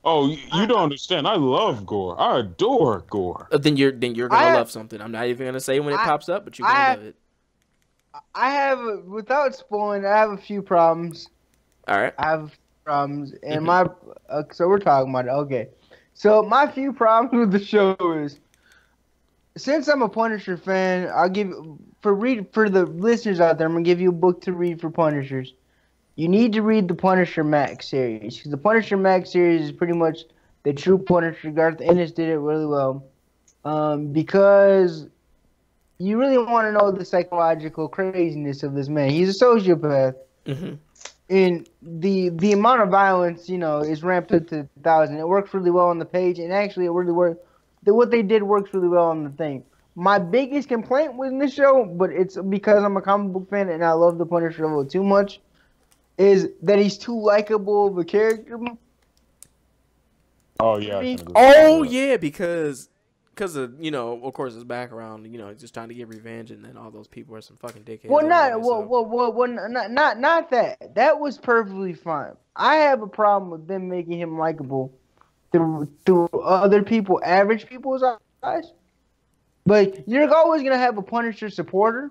You don't understand. I love gore. I adore gore. Then you're gonna love something. I'm not even gonna say when it pops up, but you're gonna love it. I have, without spoiling, I have a few problems. All right. I have problems, and so we're talking about it. Okay. So my few problems with the show is, since I'm a Punisher fan, I'll give for the listeners out there, I'm gonna give you a book to read for Punishers. You need to read the Punisher Max series, because the Punisher Max series is pretty much the true Punisher. Garth Ennis did it really well, because you really want to know the psychological craziness of this man. He's a sociopath, and the amount of violence, is ramped up to 1,000. It works really well on the page, and actually, it really works. What they did works really well on the thing. My biggest complaint with this show, but it's because I'm a comic book fan and I love the Punisher a little too much, is that he's too likable of a character. Oh yeah. Oh yeah, because of of course his background, just trying to get revenge, and then all those people are some fucking dickheads. Not that. That was perfectly fine. I have a problem with them making him likable through other people, average people's eyes. But you're always gonna have a Punisher supporter,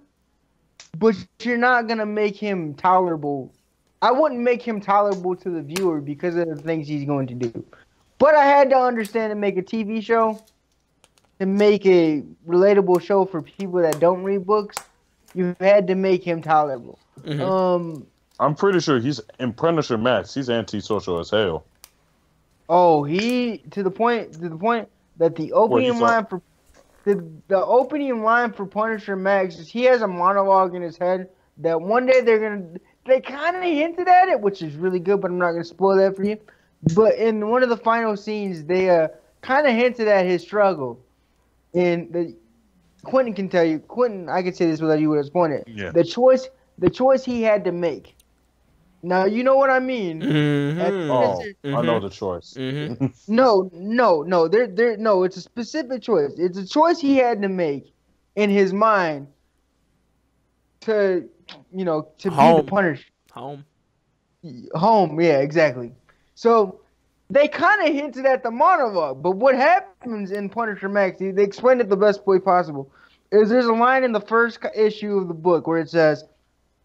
but you're not gonna make him tolerable. I wouldn't make him tolerable to the viewer because of the things he's going to do. But I had to understand to make a TV show, to make a relatable show for people that don't read books, you had to make him tolerable. I'm pretty sure he's in Punisher Max. He's antisocial as hell. Oh, to the point that the opening line for the opening line for Punisher Max is he has a monologue in his head that one day they kind of hinted at it, which is really good, but I'm not going to spoil that for you. But in one of the final scenes, they kind of hinted at his struggle. And Quentin can tell you. Quentin, I can say this without you would explain it. Yeah. The choice he had to make. Now you know what I mean. Oh, I know the choice. No. No. It's a specific choice. It's a choice he had to make in his mind to be the Punisher. Home. Yeah, exactly. So they kind of hinted at the monologue, but what happens in Punisher Max? They explained it the best way possible. There's a line in the first issue of the book where it says,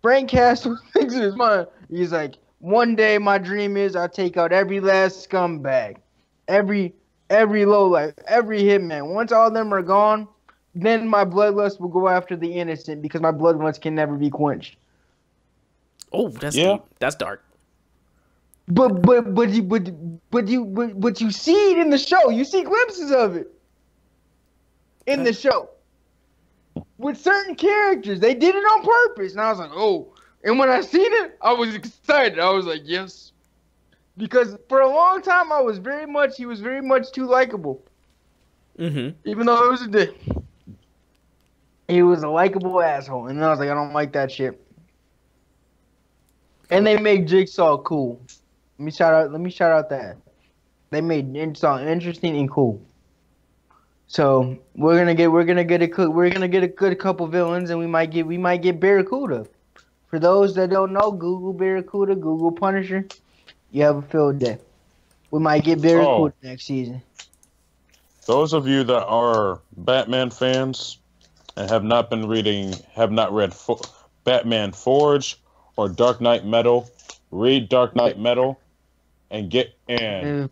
Frank Castle thinks in his mind, he's like, one day my dream is I take out every last scumbag, every lowlife, every hitman. Once all of them are gone, then my bloodlust will go after the innocent because my bloodlust can never be quenched. Oh, that's deep. That's dark. But you see it in the show. You see glimpses of it in the show. With certain characters, they did it on purpose, and I was like, "Oh!" And when I seen it, I was excited. I was like, "Yes," because for a long time, he was very much too likable. Even though it was a dick, he was a likable asshole, and I was like, "I don't like that shit." And they make Jigsaw cool. Let me shout out that they made Jigsaw interesting and cool. So we're gonna get a good couple villains, and we might get Barracuda. For those that don't know, Google Barracuda, Google Punisher. You have a field day. We might get Barracuda next season. Those of you that are Batman fans and have not read Batman Forge or Dark Knight Metal, read Dark Knight Metal and get to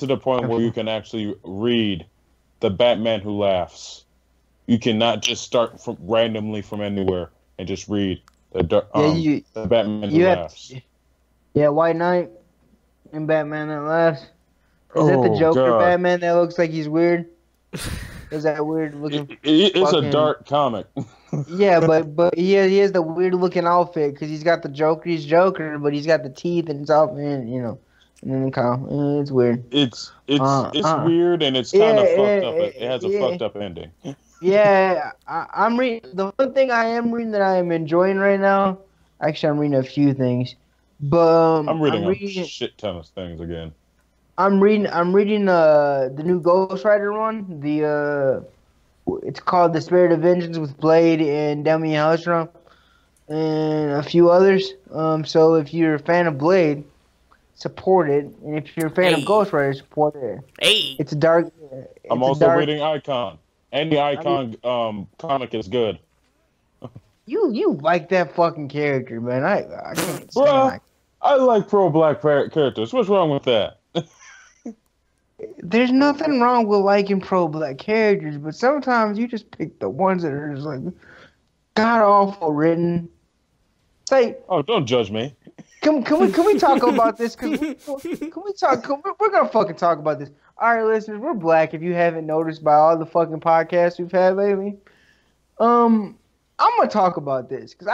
the point where you can actually read the Batman Who Laughs. You cannot just start randomly from anywhere and just read the Batman Who Laughs. Yeah, White Knight and Batman That Laughs. Is that the Joker Batman that looks like he's weird? Is that weird looking? It's a dark comic. Yeah, but he has the weird looking outfit because he's got the Joker. He's Joker, but he's got the teeth and it's all and then it's weird. It's weird and it's kind of fucked up. It has a fucked up ending. Yeah, I'm reading. The one thing I am reading that I am enjoying right now. Actually, I'm reading a few things, but I'm reading a shit ton of things again. I'm reading the new Ghost Rider one. It's called The Spirit of Vengeance with Blade and Demi Hellstrom and a few others. So if you're a fan of Blade, support it, and if you're a fan of Ghost Rider, support it. It's a dark. I'm also reading Icon. Any Icon comic is good. You like that fucking character, man. I can't stand Bruh, I like pro-black characters. What's wrong with that? There's nothing wrong with liking pro-black characters, but sometimes you just pick the ones that are just like god-awful written. It's like, oh, don't judge me. Can we talk about this? Can we talk? We're gonna fucking talk about this. All right, listeners, we're black. If you haven't noticed by all the fucking podcasts we've had lately, I'm gonna talk about this because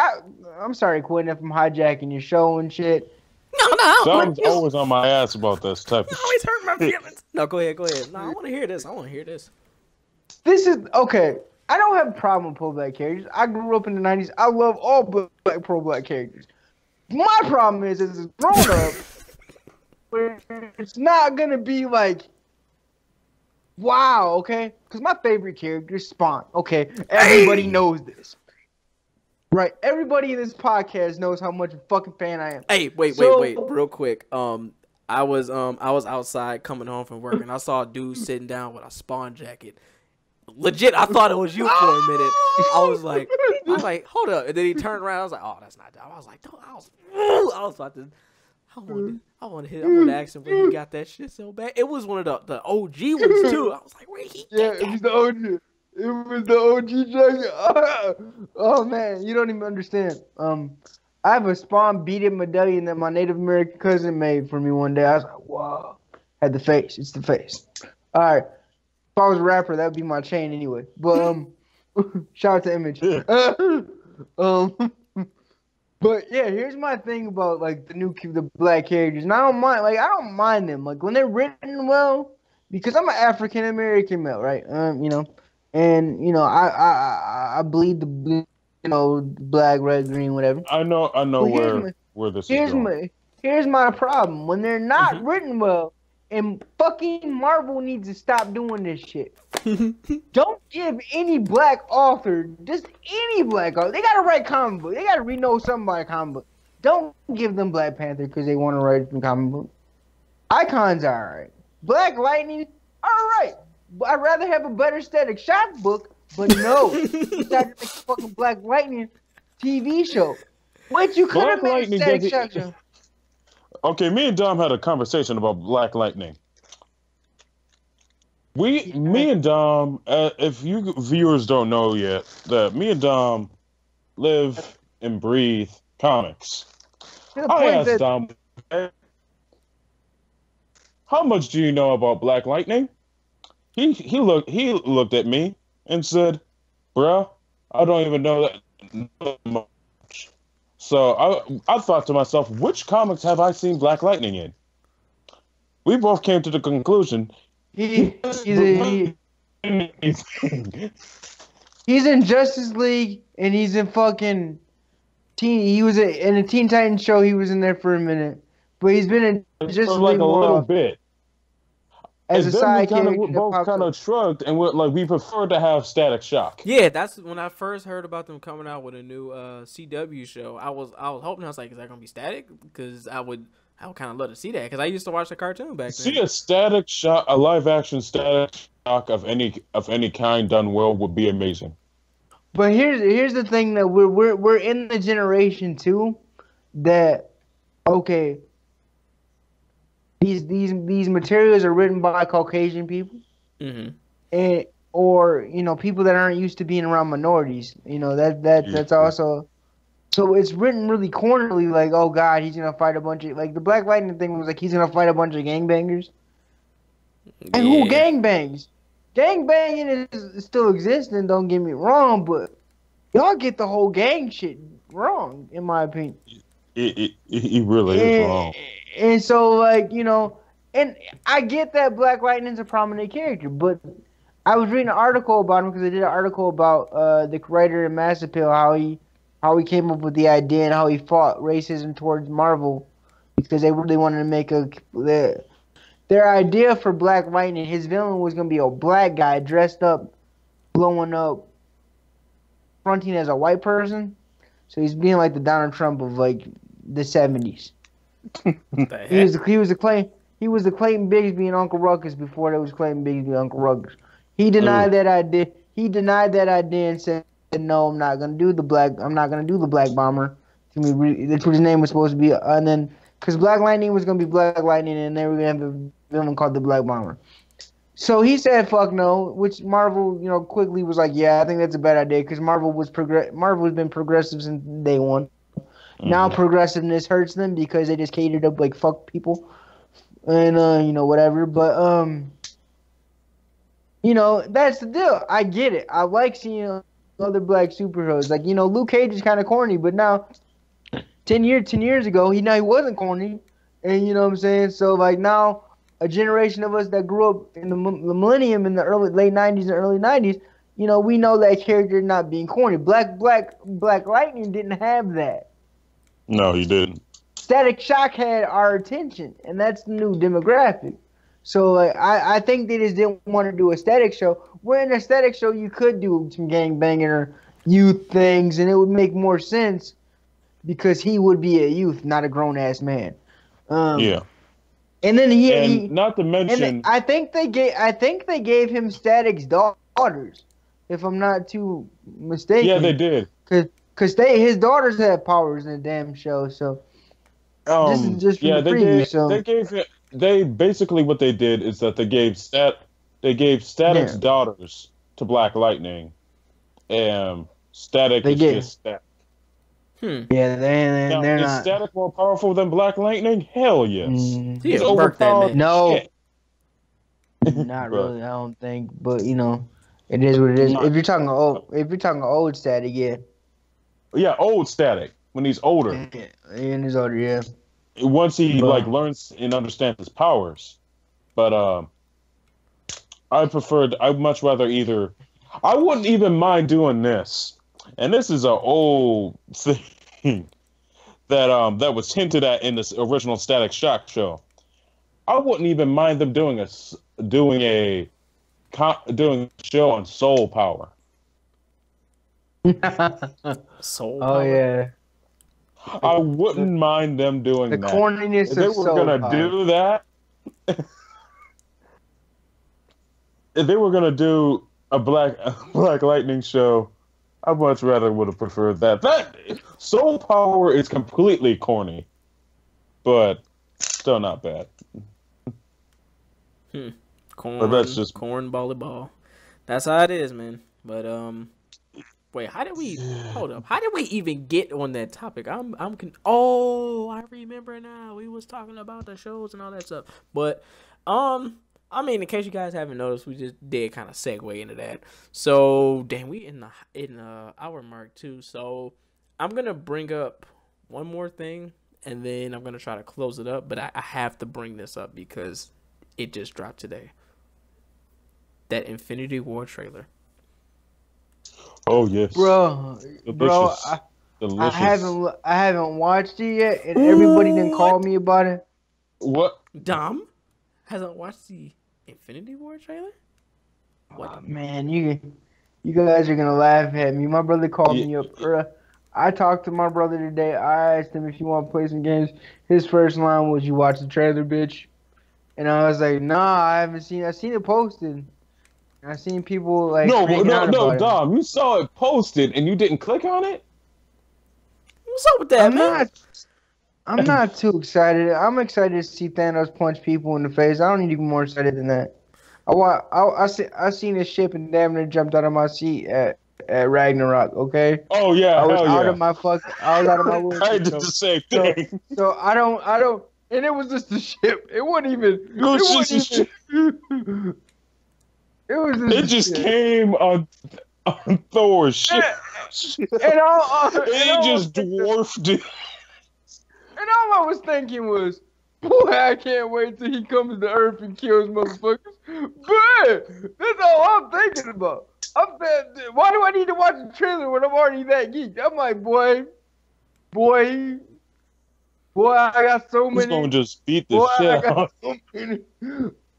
I'm sorry, Quentin, if I'm hijacking your show and shit. No. Someone's always on my ass about this type of shit. Always hurt my feelings. No, go ahead. No, I want to hear this. This is okay. I don't have a problem with pro-black characters. I grew up in the 90s. I love all pro-black characters. My problem is as a grown-up, where it's not going to be like, wow, okay? Because my favorite character is Spawn, okay? Everybody knows this. Right, everybody in this podcast knows how much a fucking fan I am. Hey, wait, real quick. I was outside coming home from work and I saw a dude sitting down with a Spawn jacket. Legit, I thought it was you for a minute. I was like, hold up, and then he turned around. I was like, oh, that's not that. I was like, I was about to. I want to ask him where he got that shit so bad. It was one of the OG ones too. I was like, where he? Yeah, it was the OG. It was the OG jacket. Oh man, you don't even understand. I have a Spawn beat-up medallion that my Native American cousin made for me one day. I was like, wow. Had the face. It's the face. All right. If I was a rapper, that would be my chain anyway. But shout out to Image. But yeah, here's my thing about like the black characters. And I don't mind them. Like when they're written well, because I'm an African American male, right? and I bleed black, red, green, whatever. I know But where this is here's going. my here's my problem. When they're not Mhm. written well, and fucking Marvel needs to stop doing this shit. Don't give any black author, just any black author. They gotta write comic book. They gotta know something about a comic book. Don't give them Black Panther because they want to write a comic book. Icons are alright. Black Lightning, alright. I'd rather have a better Static Shock book, but no. Decided to make a fucking Black Lightning TV show. Which you could have Black made a Lightning Static Shock show. Okay, me and Dom had a conversation about Black Lightning. Me and Dom, if you viewers don't know yet, that me and Dom live and breathe comics. To the I point asked that Dom, how much do you know about Black Lightning? He looked at me and said, "Bruh, I don't even know that much." So I thought to myself, which comics have I seen Black Lightning in? We both came to the conclusion he's in Justice League and he's in fucking Teen. He was in a Teen Titans show. He was in there for a minute, but he's been in Justice for like League a more little often bit. as And a then we side kind character. of both kind of shrugged and we're like, we prefer to have Static Shock. Yeah, that's when I first heard about them coming out with a new CW show. I was hoping, I was like, is that gonna be Static? Because I would kind of love to see that because I used to watch the cartoon back then. See a Static Shock, a live action Static Shock of any kind done well would be amazing. But here's the thing that we're in the generation too that okay, these materials are written by Caucasian people, and or people that aren't used to being around minorities. That's also. So it's written really cornerly, like, oh God, he's gonna fight a bunch of the Black Lightning thing was like he's gonna fight a bunch of gangbangers. And who gangbangs? Gangbanging is still existing, don't get me wrong, but y'all get the whole gang shit wrong, in my opinion. He really is wrong. And so, and I get that Black Lightning's a prominent character, but I was reading an article about him because I did an article about the writer in Mass Appeal, how he came up with the idea and how he fought racism towards Marvel because they really wanted to make their idea for Black Lightning. His villain was going to be a black guy dressed up, blowing up, fronting as a white person. So he's being like the Donald Trump of like the 70s. He was the Clayton Bigsby and Uncle Ruckus before there was Clayton Bigsby and Uncle Ruckus. He denied that idea. He denied that idea and said, "No, I'm not gonna do the Black Bomber." That's what his name was supposed to be. And then, because Black Lightning was gonna be Black Lightning, and they were gonna have a villain called the Black Bomber. So he said, "Fuck no," which Marvel, quickly was like, "Yeah, I think that's a bad idea," because Marvel has been progressive since day one. Mm-hmm. Now progressiveness hurts them because they just catered up like fuck people, and whatever. But that's the deal. I get it. I like seeing other black superheroes. Like, Luke Cage is kind of corny, but now 10 years ago, he wasn't corny. And you know what I'm saying? So like now a generation of us that grew up in the millennium in the late 90s and early 90s, we know that character not being corny. Black Lightning didn't have that. No, he didn't. Static Shock had our attention, and that's the new demographic. So I think they just didn't want to do a Static show. Where in a Static show you could do some gangbanging or youth things, and it would make more sense because he would be a youth, not a grown ass man. Yeah. And then he not to mention, and I think they gave him Static's daughters, if I'm not too mistaken. Yeah, they did. Cause his daughters had powers in the damn show. So this is just from the preview. So they basically what they did is that they gave Static's daughters to Black Lightning, and Static is just Static. Yeah, they're not. Is Static more powerful than Black Lightning? Hell yes. He's overpowered. No, not really. I don't think, but it is what it is. If you're talking old Static, yeah. Yeah, old Static when he's older. Yeah, and he's older, yeah. Once he learns and understands his powers, but I'd much rather either I wouldn't even mind doing this, and this is an old thing that was hinted at in this original Static Shock show. I wouldn't even mind them doing a show on soul power. Soul Oh power? yeah. I wouldn't mind them doing The that. corniness If they of were soul gonna power. do that, if they were gonna do a Black Lightning show, I much rather would have preferred that. That soul power is completely corny, but still not bad. Corn, But that's just corn volleyball. That's how it is, man. But wait, how did we hold up? How did we even get on that topic? Oh, I remember now. We was talking about the shows and all that stuff. But I mean, in case you guys haven't noticed, we just did kind of segue into that. So, damn, we in the hour mark too. So, I'm gonna bring up one more thing, and then I'm gonna try to close it up. But I have to bring this up because it just dropped today. That Infinity War trailer. oh yes, Bro, delicious, I delicious. haven't watched it yet, and everybody didn't call me about it. What? Dom hasn't watched the Infinity War trailer? What? Oh, man, you guys are gonna laugh at me. My brother called me up. I talked to my brother today. I asked him if he want to play some games. His first line was, "You watch the trailer, bitch." And I was like, "Nah, I haven't seen. I seen it posted. I seen people like No, freaking out about it." Dom, you saw it posted and you didn't click on it? What's up with that, man? I'm not too excited. I'm excited to see Thanos punch people in the face. I don't need to be more excited than that. I seen this ship and damn near jumped out of my seat at Ragnarok. Okay. Oh yeah, I was hell out yeah. of my I was out of my I wheelchair. did the same thing. So I don't. And it was just a ship. It wasn't even. It was just. It just came on Thor's ship. And all It just dwarfed it. And all I was thinking was, boy, I can't wait till he comes to Earth and kills motherfuckers. But that's all I'm thinking about. Why do I need to watch the trailer when I'm already that geeked? I'm like, boy, I got so many. He's gonna just beat the shit out. So many.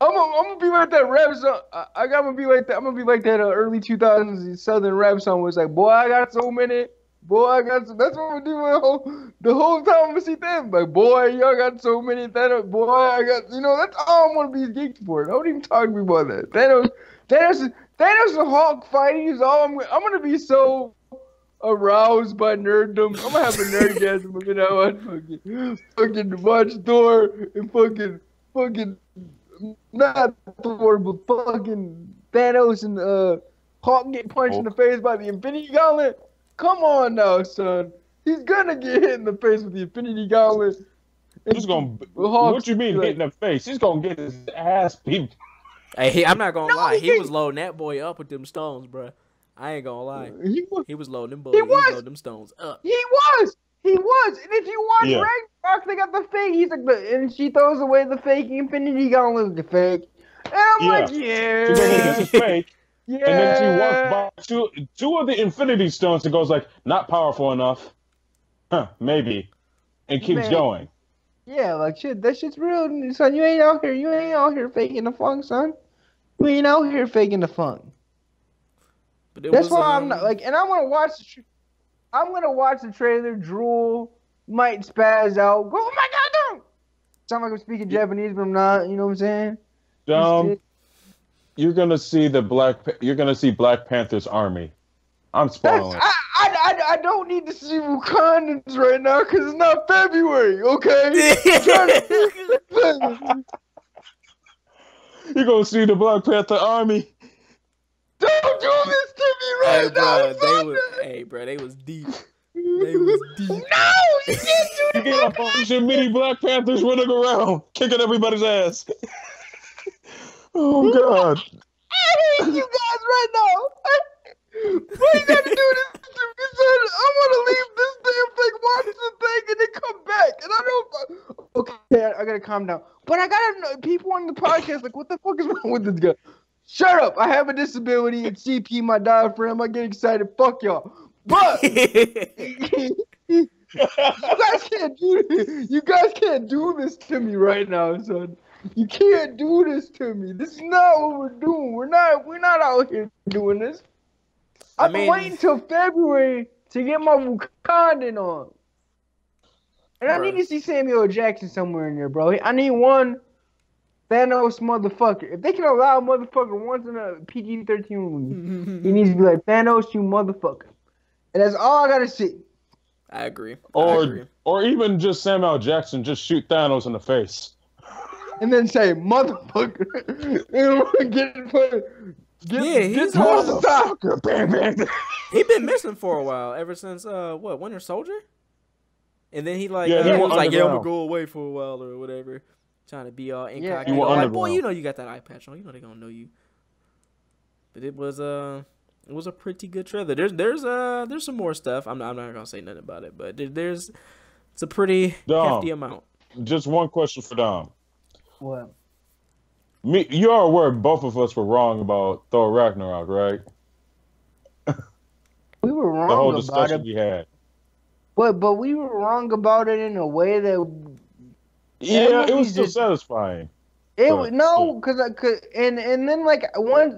I'm gonna be like that rap song. I'm gonna be like that. I'm gonna be like that early 2000s Southern rap song was like, boy, I got so many. Boy, I got so. That's what I'm gonna do the whole time I'm gonna see them. Like, boy, y'all got so many. Boy, I got. That's all I'm gonna be geeked for. Don't even talk to me about that. Thanos and Hulk fighting is all I'm gonna be so aroused by nerddom. I'm gonna have a nerdgasm when I fucking watch Thor and fucking not Thor, but fucking Thanos and Hulk get punched in the face by the Infinity Gauntlet. Come on now, son. He's gonna get hit in the face with the Infinity Gauntlet. He's gonna. What you mean hit in the face? He's gonna get his ass beat. Hey, I'm not gonna lie. He was loading that boy up with them stones, bro. I ain't gonna lie. He was loading them bullets. He was loading them stones up. He was. And if you watch Ragnarok, they got the fake. He's like, and she throws away the fake Infinity Gauntlet with the fake. And I'm like, yeah. She's like, this is fake. Yeah. And then she walks by two of the Infinity Stones and goes like, not powerful enough. Huh, maybe. And keeps going. Yeah, like shit, that shit's real, son. You ain't out here faking the funk, son. You ain't out here faking the funk. That's why I'm not like, and I'm gonna watch the trailer, drool, might spaz out, go, oh my god, no! Sound like I'm speaking Japanese, but I'm not. You know what I'm saying? You're gonna see Black Panther's army. I'm spoiling it. I don't need to see Wakandans right now because it's not February, okay? You're gonna see the Black Panther army. Don't do this to me right now, they was deep. They was deep. No, you can't do that. You get a bunch of mini Black Panthers running around, kicking everybody's ass. Oh God! I hate you guys right now. Why you gotta do this to me, son? I want to leave this damn thing, watch the thing, and then come back. And I don't. Okay, I gotta calm down. But I gotta know people on the podcast like, what the fuck is wrong with this guy? Shut up. I have a disability. It's CP, my diaphragm. I get excited. Fuck y'all. But you guys can't do this. You guys can't do this to me right now, son. You can't do this to me. This is not what we're doing. We're not out here doing this. I've been waiting till February to get my Wakandan on. And I need to see Samuel L. Jackson somewhere in there, bro. I need one Thanos motherfucker. If they can allow a motherfucker once in a PG-13 movie, he needs to be like, Thanos, you motherfucker. And that's all I gotta see. I agree. Or even just Samuel L. Jackson just shoot Thanos in the face. And then say, motherfucker. He's motherfucker. Bang, bang. He been missing for a while, ever since Winter Soldier? And then he was like, I'm gonna go away for a while or whatever. Trying to be all incognito. Like, boy, you know you got that eye patch on. You know they gonna know you. But it was a pretty good trailer. There's some more stuff. I'm not gonna say nothing about it, but it's a pretty hefty amount. Just one question for Dom. What? You are aware both of us were wrong about Thor Ragnarok, right? We were wrong the whole about discussion it. we had. But we were wrong about it in a way that. Yeah, it was still satisfying. And then like once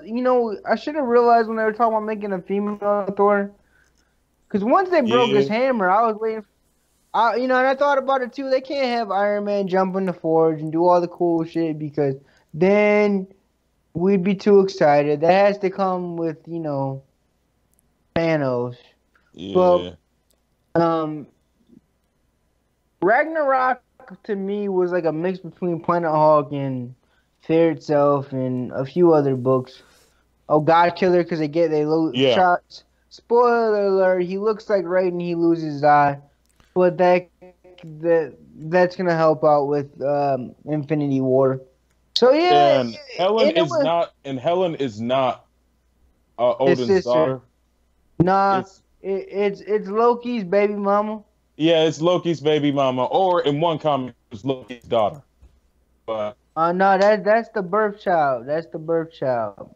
I should have realized when they were talking about making a female Thor, because once they broke his hammer, I was waiting. And I thought about it too. They can't have Iron Man jump in the forge and do all the cool shit because then we'd be too excited. That has to come with Thanos. Yeah. But Ragnarok to me was like a mix between Planet Hulk and Fear Itself and a few other books. Oh, God Killer, because they lose shots. Spoiler alert: he looks like Raiden. He loses his eye, but that's gonna help out with Infinity War. So yeah, and Helen is not Odin's daughter. Nah, it's Loki's baby mama. Yeah, it's Loki's baby mama, or in one comic, it's Loki's daughter. But no, that's the birth child. That's the birth child.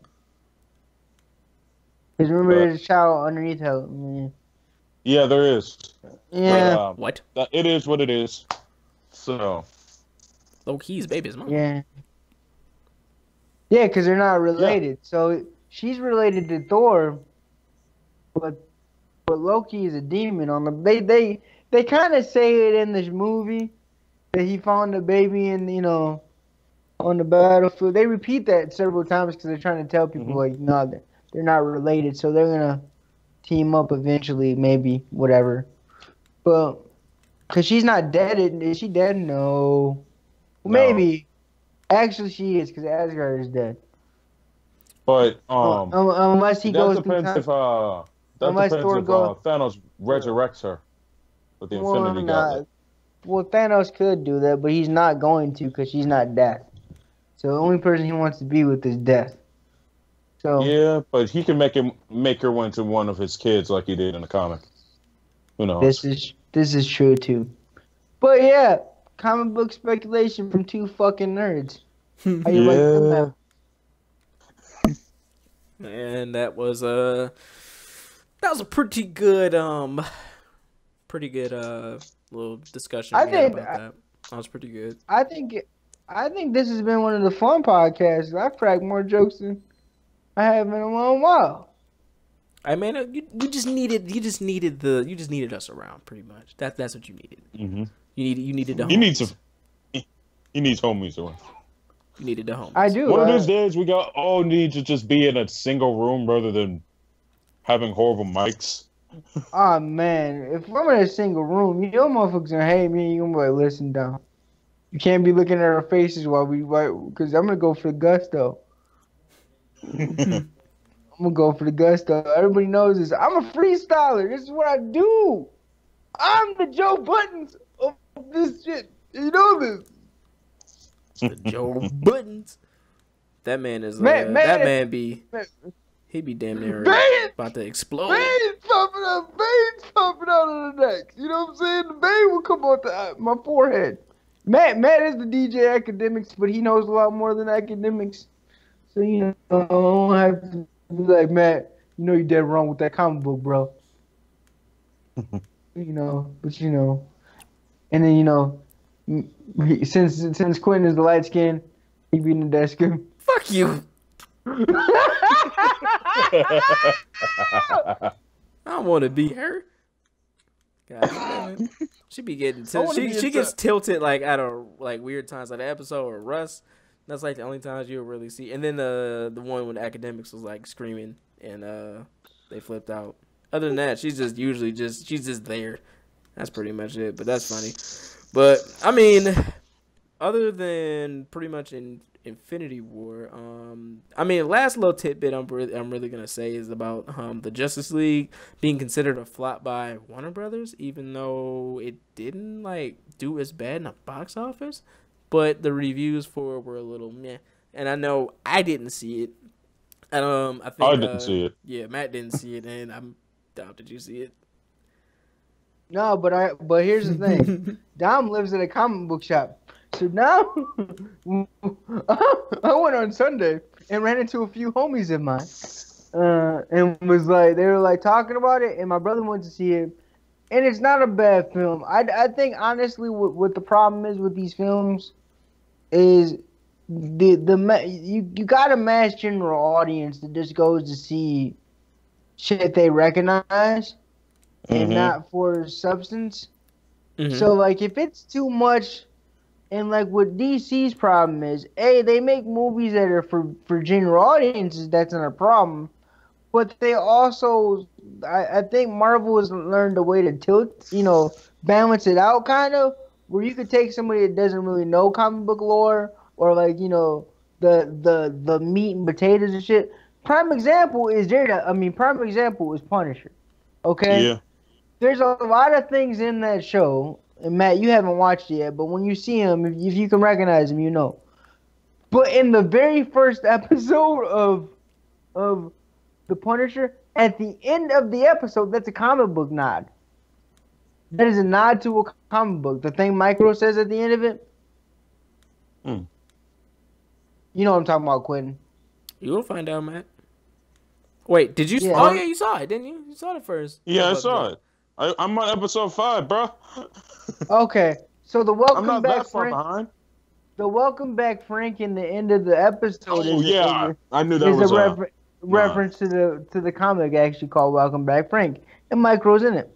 Because remember, there's a child underneath her. Yeah, there is. Yeah. But, what? It is what it is. So. Loki's baby's mom. Yeah. Yeah, because they're not related. Yeah. So she's related to Thor, but Loki is a demon on the. They kind of say it in this movie that he found the baby on the battlefield. They repeat that several times because they're trying to tell people no, they're not related. So they're gonna team up eventually, maybe whatever. But because she's not dead, is she dead? No. Maybe. Actually, she is because Asgard is dead. But unless he goes. Depends if Thanos resurrects her. With the Infinity Gauntlet. Well, Thanos could do that, but he's not going to because she's not death. So the only person he wants to be with is death. So yeah, but he can make her into one of his kids like he did in the comic. Who knows? This is true too. But yeah, comic book speculation from two fucking nerds. How you like that? And that was a pretty good little discussion about that. That was pretty good. I think this has been one of the fun podcasts. I've cracked more jokes than I have in a long while. I mean, you just needed us around, pretty much. That's what you needed. Mm-hmm. You needed the homies. He needs homies around. You needed the homies. I do. One of these days, we all need to just be in a single room rather than having horrible mics. Oh man, if I'm in a single room, your motherfuckers gonna hate me. You gonna be like, listen down. You can't be looking at our faces while we write, because I'm gonna go for the gusto. I'm gonna go for the gusto. Everybody knows this. I'm a freestyler. This is what I do. I'm the Joe Buttons of this shit. You know this. The Joe Buttons. That man is he be damn near about to explode. Veins popping out of the neck. You know what I'm saying? The vein will come out my forehead. Matt is the DJ Academics, but he knows a lot more than Academics. So I don't have to be like, Matt, you're dead wrong with that comic book, bro. But and then since Quentin is the light skin, he be in the desk. Fuck you. I don't want to be her. God damn it. She be getting she gets tilted like at a like weird times, like the episode with Russ. That's like the only times you'll really see. And then the one when the academics was like screaming and they flipped out. Other than that, she's just there. That's pretty much it. But that's funny. But I mean, other than pretty much in Infinity War, last little tidbit I'm really gonna say is about the Justice League being considered a flop by Warner Brothers, even though it didn't like do as bad in the box office, but the reviews for it were a little meh. And I know I didn't see it. And I think I didn't see it. Yeah, Matt didn't see it, and I'm doubt did you see it? No, but here's the thing. Dom lives at a comic book shop. So now, I went on Sunday and ran into a few homies of mine, and was like, they were like talking about it, and my brother went to see it, and it's not a bad film. I think honestly, what the problem is with these films is you got a mass general audience that just goes to see shit they recognize, and not for substance. Mm-hmm. So like, if it's too much. And like what DC's problem is, they make movies that are for general audiences. That's not a problem, but they also, I think Marvel has learned a way to tilt, balance it out, kind of, where you could take somebody that doesn't really know comic book lore or like the meat and potatoes and shit. Prime example is Punisher. Okay. Yeah. There's a lot of things in that show. And Matt, you haven't watched it yet, but when you see him, if you can recognize him, you know. But in the very first episode of The Punisher, at the end of the episode, that's a comic book nod. That is a nod to a comic book. The thing Micro says at the end of it. You know what I'm talking about, Quentin. You'll find out, Matt. Wait, did you? Yeah. Oh yeah, you saw it, didn't you? You saw it first. Yeah, I saw it. I'm on episode 5, bro. Okay, so the welcome I'm not back, that far Frank. behind. The welcome back, Frank, in the end of the episode. I knew that was a reference to the comic actually called Welcome Back, Frank, and Micro's in it.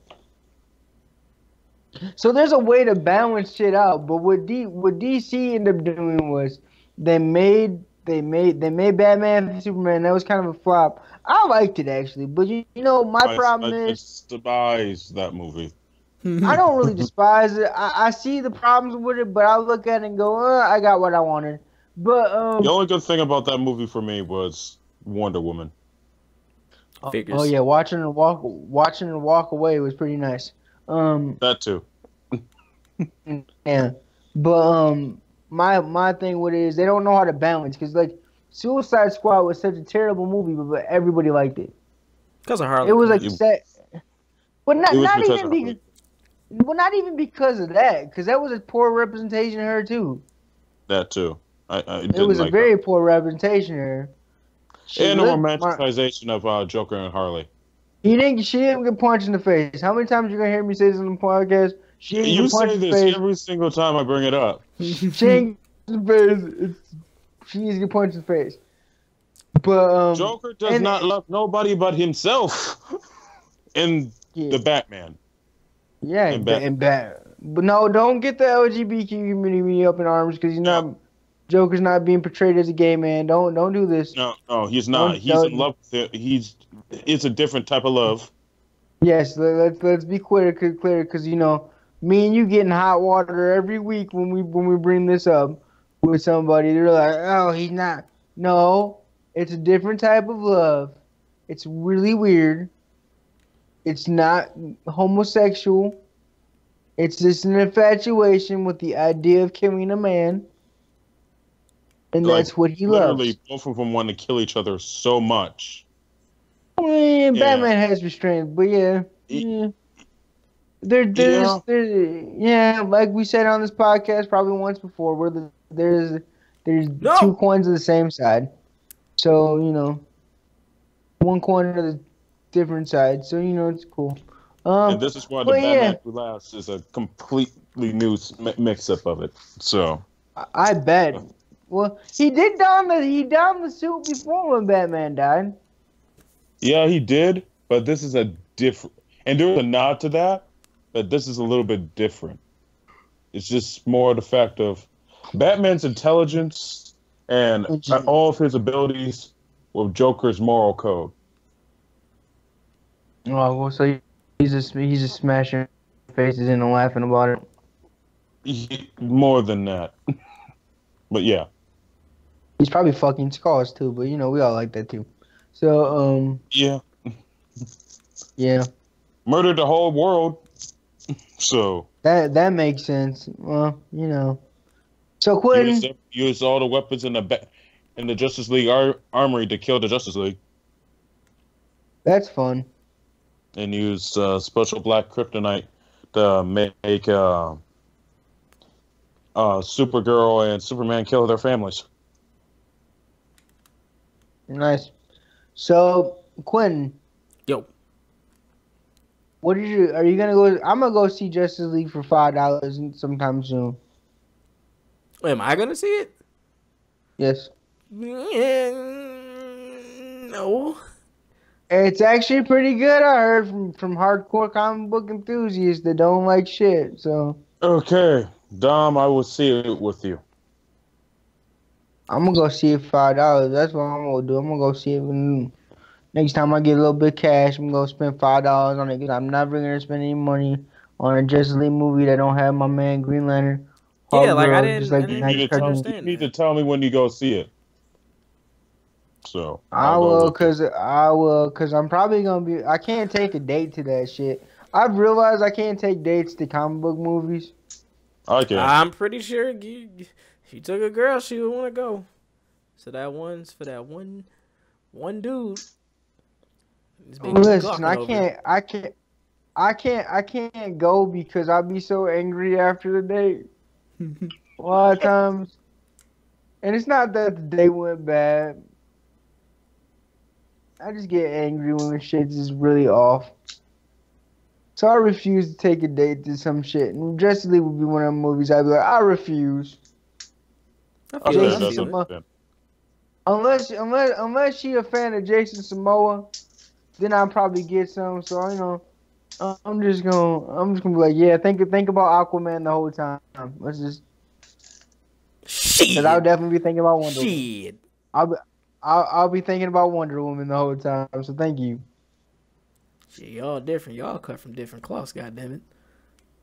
So there's a way to balance shit out, but what DC ended up doing was they made Batman v Superman. That was kind of a flop. I liked it actually, but my problem is I despise that movie. I don't really despise it. I see the problems with it, but I look at it and go, I got what I wanted. But the only good thing about that movie for me was Wonder Woman. Figures. Oh yeah, watching her walk away was pretty nice. That too. Yeah, but my thing with it is they don't know how to balance, because like Suicide Squad was such a terrible movie, but everybody liked it because of Harley. It was like but not even because of that, because that was a poor representation of her too. That too. It was a very poor representation of her. And a romanticization of Joker and Harley. She didn't get punched in the face. How many times you gonna hear me say this on the podcast? You say this every single time I bring it up. She ain't in the face. She needs to get punched in the face. But Joker does not love nobody but himself. In the Batman. Yeah, and but no, don't get the LGBTQ community up in arms, because Joker's not being portrayed as a gay man. Don't do this. No, he's not. He's in love with it. It's a different type of love. Yes, let's be clear, because me and you get in hot water every week when we bring this up with somebody. They're like, oh, he's not. No, it's a different type of love. It's really weird. It's not homosexual. It's just an infatuation with the idea of killing a man. And that's what he loves. Literally, both of them want to kill each other so much. Batman has restraint, but yeah. There's like we said on this podcast probably once before, where there's two coins of the same side. So, one corner of the different side. So, it's cool. And this is why the But yeah, Batman Who Laughs is a completely new mix-up of it. So, I bet. Well, he donned the suit before when Batman died. yeah, he did, but this is a different. And there was a nod to that, but this is a little bit different. It's just more the fact of Batman's intelligence and all of his abilities with Joker's moral code. Oh, well, so he's just smashing faces and laughing about it. More than that. But yeah. He's probably fucking scars too, but we all like that too. So, yeah. Yeah. Murdered the whole world. So that makes sense. Well, So Quentin used all the weapons in the Justice League armory to kill the Justice League. That's fun. And used special black kryptonite to make Supergirl and Superman kill their families. Nice. So Quentin. Yo. Are you gonna go? I'm gonna go see Justice League for $5 sometime soon. Am I gonna see it? Yes. No. It's actually pretty good. I heard from hardcore comic book enthusiasts that don't like shit. So. Okay, Dom, I will see it with you. I'm gonna go see it for $5. That's what I'm gonna do. I'm gonna go see it next time I get a little bit of cash. I'm gonna spend $5 on it because I'm never gonna spend any money on a Justice League movie that don't have my man Green Lantern. Yeah, like I You need to tell me when you go see it. So I will, cause I'm probably gonna be. I can't take a date to that shit. I've realized I can't take dates to comic book movies. Okay. I'm pretty sure if you took a girl, she would want to go. So that one's for that one dude. Listen, I can't go because I'll be so angry after the date. A lot of times, and it's not that the date went bad. I just get angry when shit is really off. So I refuse to take a date to some shit. And Justice League would be one of the movies I'd be like, I refuse. Unless she a fan of Jason Momoa, then I'll probably get some. So I'm just gonna be like, yeah, think about Aquaman the whole time. Let's just. Shit. Because I'll definitely be thinking about Wonder Woman. Shit. I'll be thinking about Wonder Woman the whole time. So thank you. Shit, y'all different. Y'all cut from different cloths. Goddammit.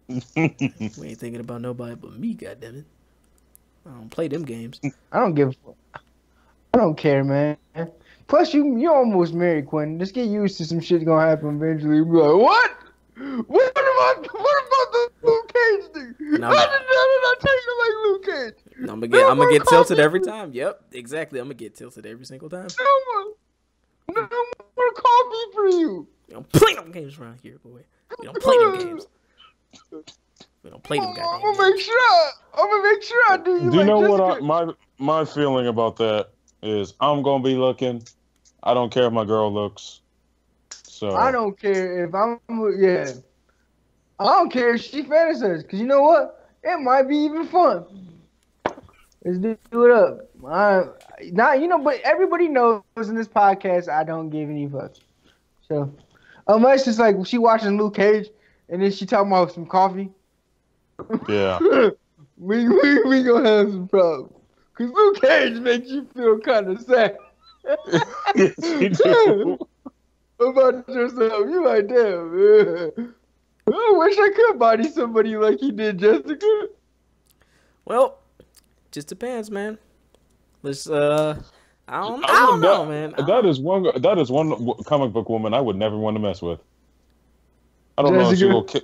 We ain't thinking about nobody but me. Goddammit. I don't play them games. I don't give a fuck. I don't care, man. Plus, you almost married, Quentin. Just get used to some shit gonna happen eventually. You be like, what? What about the Luke Cage thing? No, How did I tell you like Luke Cage? I'm gonna get tilted every time. Yep, exactly. I'm gonna get tilted every single time. No more coffee for you. We don't play them games around here, boy. We don't play them games. We don't play them goddamn I'm gonna make sure I do you. Do you know what my feeling about that is? I'm gonna be looking. I don't care if my girl looks. So I don't care if I don't care if she fantasizes, because you know what? It might be even fun. Let's do it up. But everybody knows in this podcast I don't give any fucks. So unless it's like she watching Luke Cage and then she talking about some coffee. Yeah. we gonna have some problems. Cause Luke Cage makes you feel kind of sad. Yes, you do. About yourself. You like, damn, man. I wish I could body somebody like he did Jessica. Well, just depends, man. Let's I don't know, man. That is one comic book woman I would never want to mess with. I don't know if she will kill.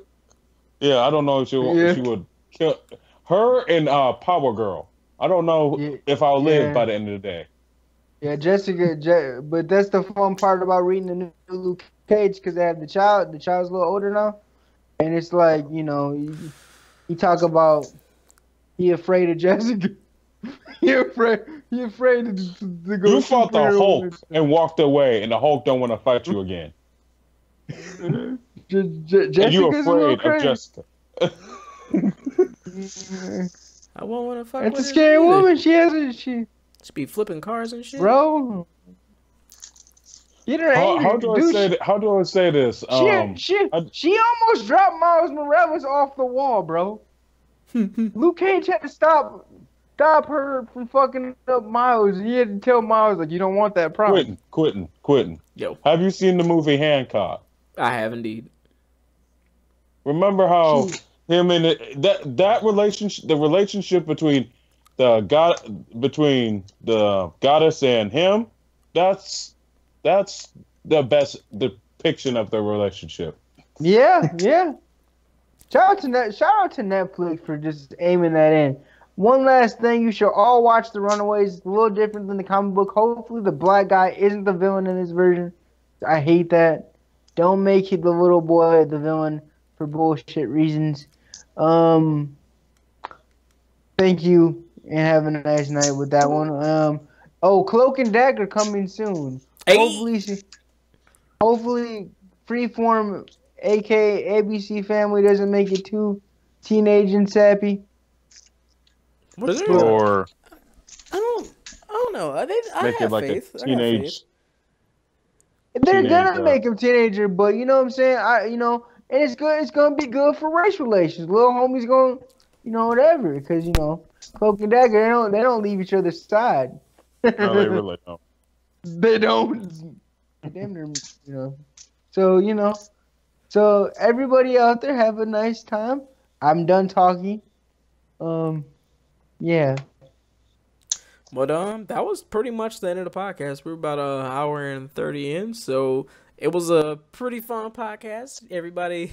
Yeah, I don't know if she would kill her and Power Girl. I don't know if I'll live by the end of the day. Yeah, Jessica, but that's the fun part about reading the new Luke Cage, because they have the child. The child's a little older now, and it's like, you talk about he afraid of Jessica. You're afraid. You're afraid to go. You fought the superhero Hulk with and walked away, and the Hulk don't want to fight you again. it. And you're Jessica's a little afraid of crazy. Jessica. I won't want to fuck It's a with her scary either. woman. She has a she, She be flipping cars and shit. bro. Get her angry, How do I dude. say? How do I say this? She almost dropped Miles Morales off the wall, bro. Luke Cage had to stop her from fucking up Miles. He had to tell Miles, like, you don't want that problem. Quitting. Yo, Have you seen the movie Hancock? I have indeed. Remember how him and that relationship, the relationship between the goddess and him, that's the best depiction of the relationship. Yeah. Shout out to Netflix for just aiming that in. One last thing, you should all watch The Runaways. It's a little different than the comic book. Hopefully the black guy isn't the villain in this version. I hate that. Don't make the little boy the villain for bullshit reasons. Thank you, and have a nice night with that one. Cloak and Dagger coming soon. Hey. Hopefully Freeform, aka ABC Family, doesn't make it too teenage and sappy. What is it? Or I don't know. I make have it like faith. a teenage. They're gonna Teenage, make him teenager, but you know what I'm saying. And it's good. It's gonna be good for race relations. Little homie's going, whatever, because Cloak and Dagger, they don't leave each other's side. No, they really don't. They don't. Damn near, So everybody out there, have a nice time. I'm done talking. Yeah. But that was pretty much the end of the podcast. We're about an hour and 30 in, so it was a pretty fun podcast. Everybody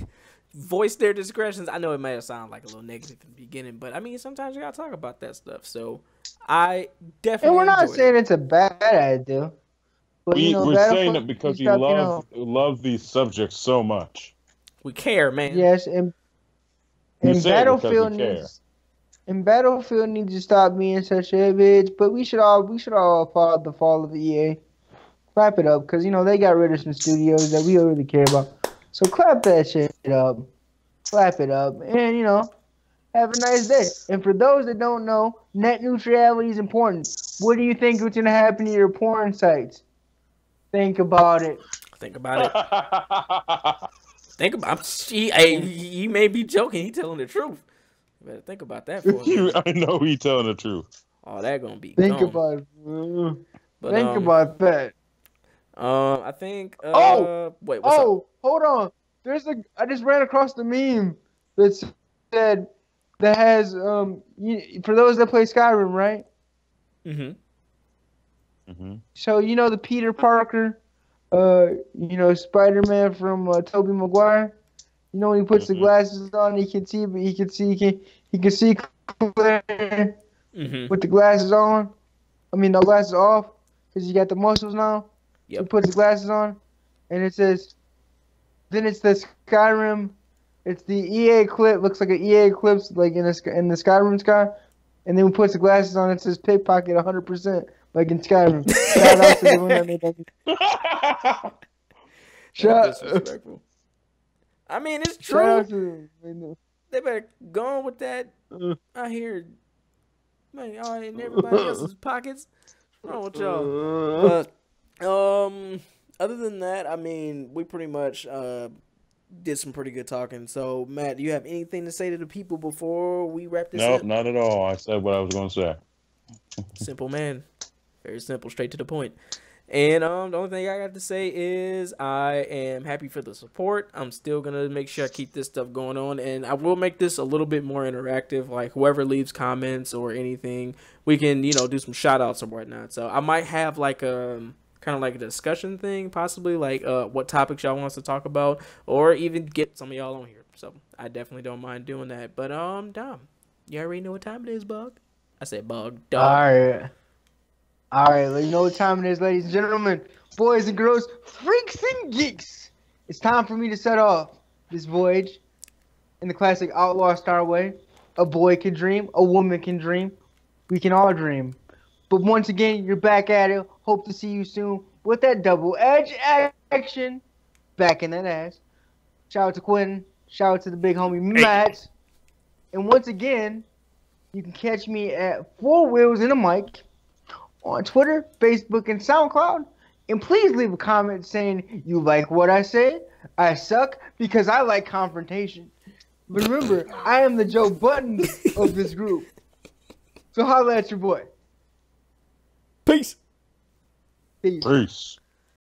voiced their discretions. I know it may have sounded like a little negative in the beginning, but I mean, sometimes you gotta talk about that stuff. So I definitely. And we're not saying it's a bad idea. But, We're saying it because we love these subjects so much. We care, man. Yes, and Battlefield needs to stop being such a bitch. But we should all applaud the fall of EA. Clap it up, because they got rid of some studios that we don't really care about. So clap that shit up. Clap it up, and have a nice day. And for those that don't know, net neutrality is important. What do you think is gonna happen to your porn sites? Think about it. Think about it. Think about. He may be joking. He telling the truth. You better think about that for a minute. I know he telling the truth. Oh, that gonna be. Think gone. about it. But, think about that. I think. Wait. What's up? Hold on. I just ran across the meme that said that has for those that play Skyrim, right? Mm-hmm. Mm-hmm. So the Peter Parker, Spider-Man from Tobey Maguire. When he puts the glasses on, he can see clear with the glasses on. I mean, the glasses off, because he got the muscles now. Yep. He puts the glasses on, and it says, then it's the Skyrim. It's the EA clip. Looks like an EA eclipse, like in the Skyrim sky. And then he puts the glasses on. It says pickpocket 100%, like in Skyrim. Shout out to the one that made that. Disrespectful. I mean, it's true. To, They better go on with that. I hear, man, y'all in everybody else's pockets. What's wrong with y'all? But other than that, I mean, we pretty much did some pretty good talking. So, Matt, do you have anything to say to the people before we wrap this up? Nope, not at all. I said what I was going to say. Simple, man. Very simple, straight to the point. And the only thing I got to say is I am happy for the support. I'm still going to make sure I keep this stuff going on. And I will make this a little bit more interactive. Like, whoever leaves comments or anything, we can, do some shout-outs or whatnot. So I might have, like, kind of like a discussion thing, possibly, like what topics y'all want us to talk about, or even get some of y'all on here. So I definitely don't mind doing that. But, Dom, you already know what time it is, Bug? I said Bug. Dog. All right, you know what time it is, ladies and gentlemen, boys and girls, freaks and geeks. It's time for me to set off this voyage in the classic Outlaw Star way. A boy can dream, a woman can dream. We can all dream. But once again, you're back at it. Hope to see you soon with that double edge action. Back in that ass. Shout out to Quentin. Shout out to the big homie Matt. And once again, you can catch me at 4 Wheels and a Mic on Twitter, Facebook, and SoundCloud. And please leave a comment saying you like what I said. I suck because I like confrontation. But remember, I am the Joe Button of this group. So holla at your boy. Peace. Peace. Peace.